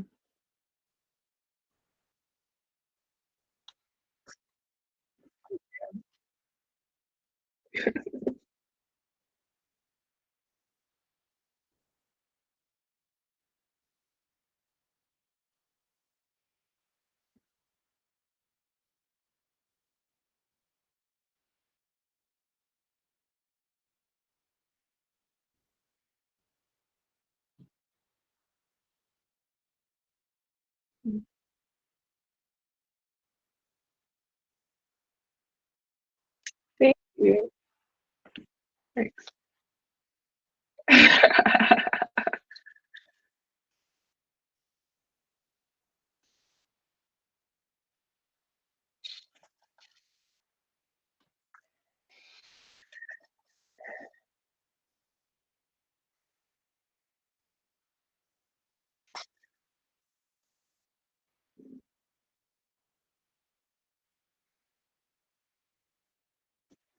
Thank you. Thanks.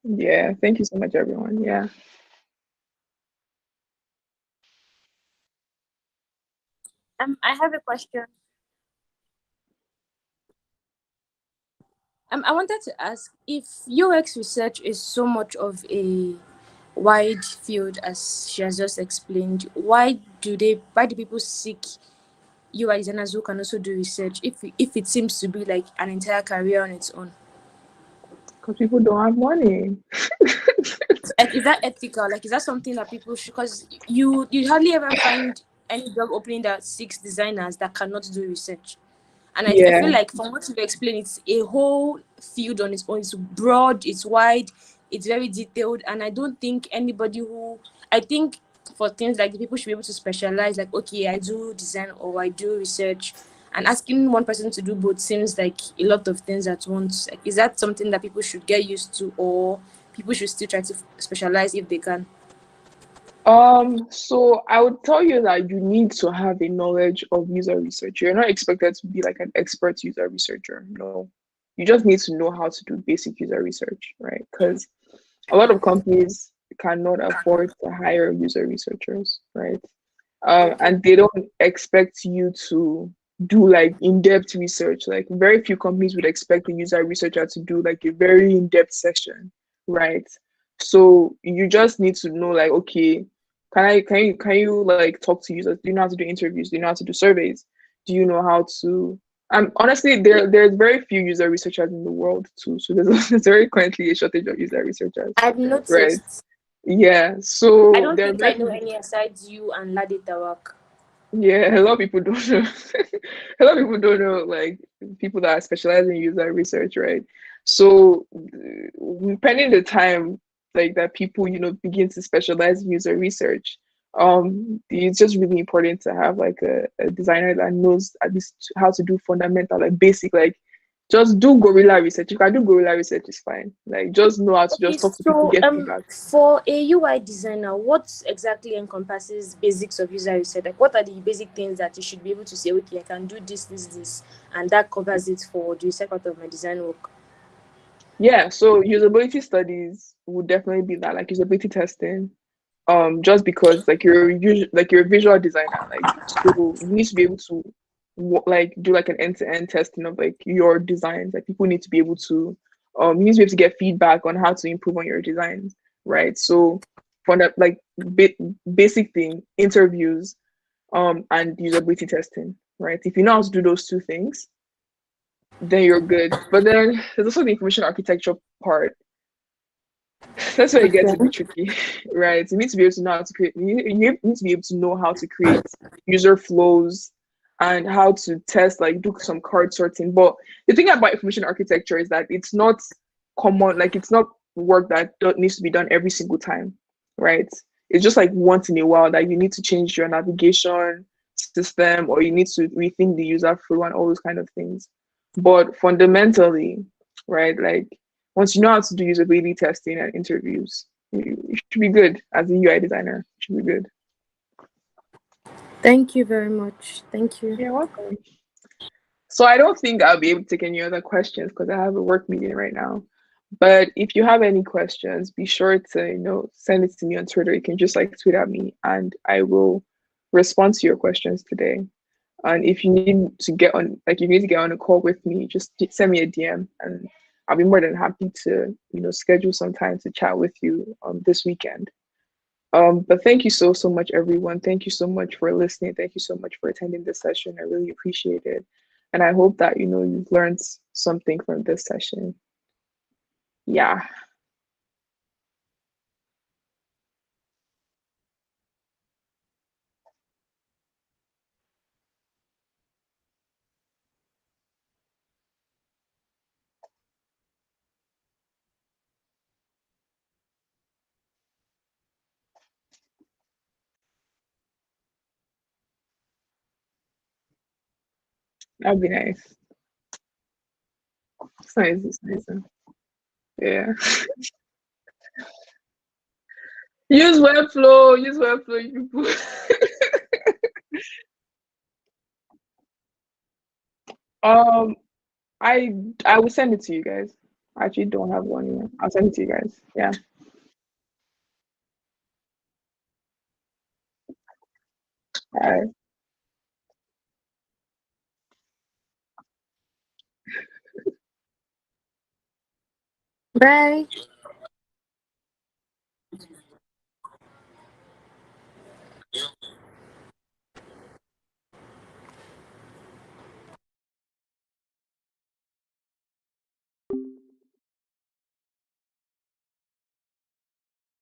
Yeah, thank you so much, everyone. Yeah. I have a question. I wanted to ask if UX research is so much of a wide field as she has just explained. Why do people seek UI designers who can also do research if it seems to be like an entire career on its own? Because people don't have money. Like, is that ethical? Like, is that something that people should? Because you hardly ever find any job opening that seeks designers that cannot do research. And I feel Yeah. like from what you explained, it's a whole field on its own. It's broad, it's wide, it's very detailed. And I don't think I think for things like people should be able to specialize, like, okay, I do design or I do research. And asking one person to do both seems like a lot of things at once. Like, is that something that people should get used to, or people should still try to specialize if they can? So I would tell you that you need to have a knowledge of user research. You're not expected to be like an expert user researcher. No. You just need to know how to do basic user research, right? Because a lot of companies cannot afford to hire user researchers, right? And they don't expect you to do like in-depth research. Like very few companies would expect a user researcher to do like a very in-depth session, right? So you just need to know like, okay, can you like talk to users? Do you know how to do interviews? Do you know how to do surveys? Do you know how to honestly there's very few user researchers in the world too. So there's very currently a shortage of user researchers, I've right? noticed. Yeah. I So don't there are think I very know any aside you and Ladita work. yeah, a lot of people don't know. A lot of people don't know like people that specialize in user research, right? So pending the time like that people, begin to specialize in user research, it's just really important to have like a designer that knows at least how to do fundamental, like basic, like just do guerrilla research. You can do guerrilla research, is fine. Like just know how to Okay, just talk to people, so get feedback. for a UI designer, what exactly encompasses basics of user research? Like, what are the basic things that you should be able to say? Okay, I can do this, and that covers it for the second part of my design work. Yeah, so usability studies would definitely be that, like usability testing. Just because like you're a visual designer, like so you need to be able to like do like an end-to-end testing of like your designs. Like people need to be able to you need to be able to get feedback on how to improve on your designs, right? So for that like basic thing, interviews and usability testing, right? If you know how to do those two things, then you're good. But then there's also the information architecture part. That's where it gets a bit tricky, right? You need to be able to know how to create. You need to be able to know how to create user flows and how to test, like do some card sorting. But the thing about information architecture is that it's not common, like it's not work that needs to be done every single time, right? It's just like once in a while that you need to change your navigation system or you need to rethink the user flow and all those kind of things. But fundamentally, right, like once you know how to do usability testing and interviews, you should be good as a UI designer. You should be good. Thank you very much. Thank you. You're welcome. So I don't think I'll be able to take any other questions because I have a work meeting right now. But if you have any questions, be sure to, send it to me on Twitter. You can just like tweet at me and I will respond to your questions today. And if you need to get on, like you need to get on a call with me, just send me a DM and I'll be more than happy to, schedule some time to chat with you this weekend. But thank you so much, everyone. Thank you so much for listening. Thank you so much for attending this session. I really appreciate it. And I hope that, you've learned something from this session. Yeah. That'd be nice. It's nice. It's nice. Yeah. Use Webflow. Use Webflow, you people. um, I will send it to you guys. I actually don't have one yet. I'll send it to you guys. Yeah. All right. Bye.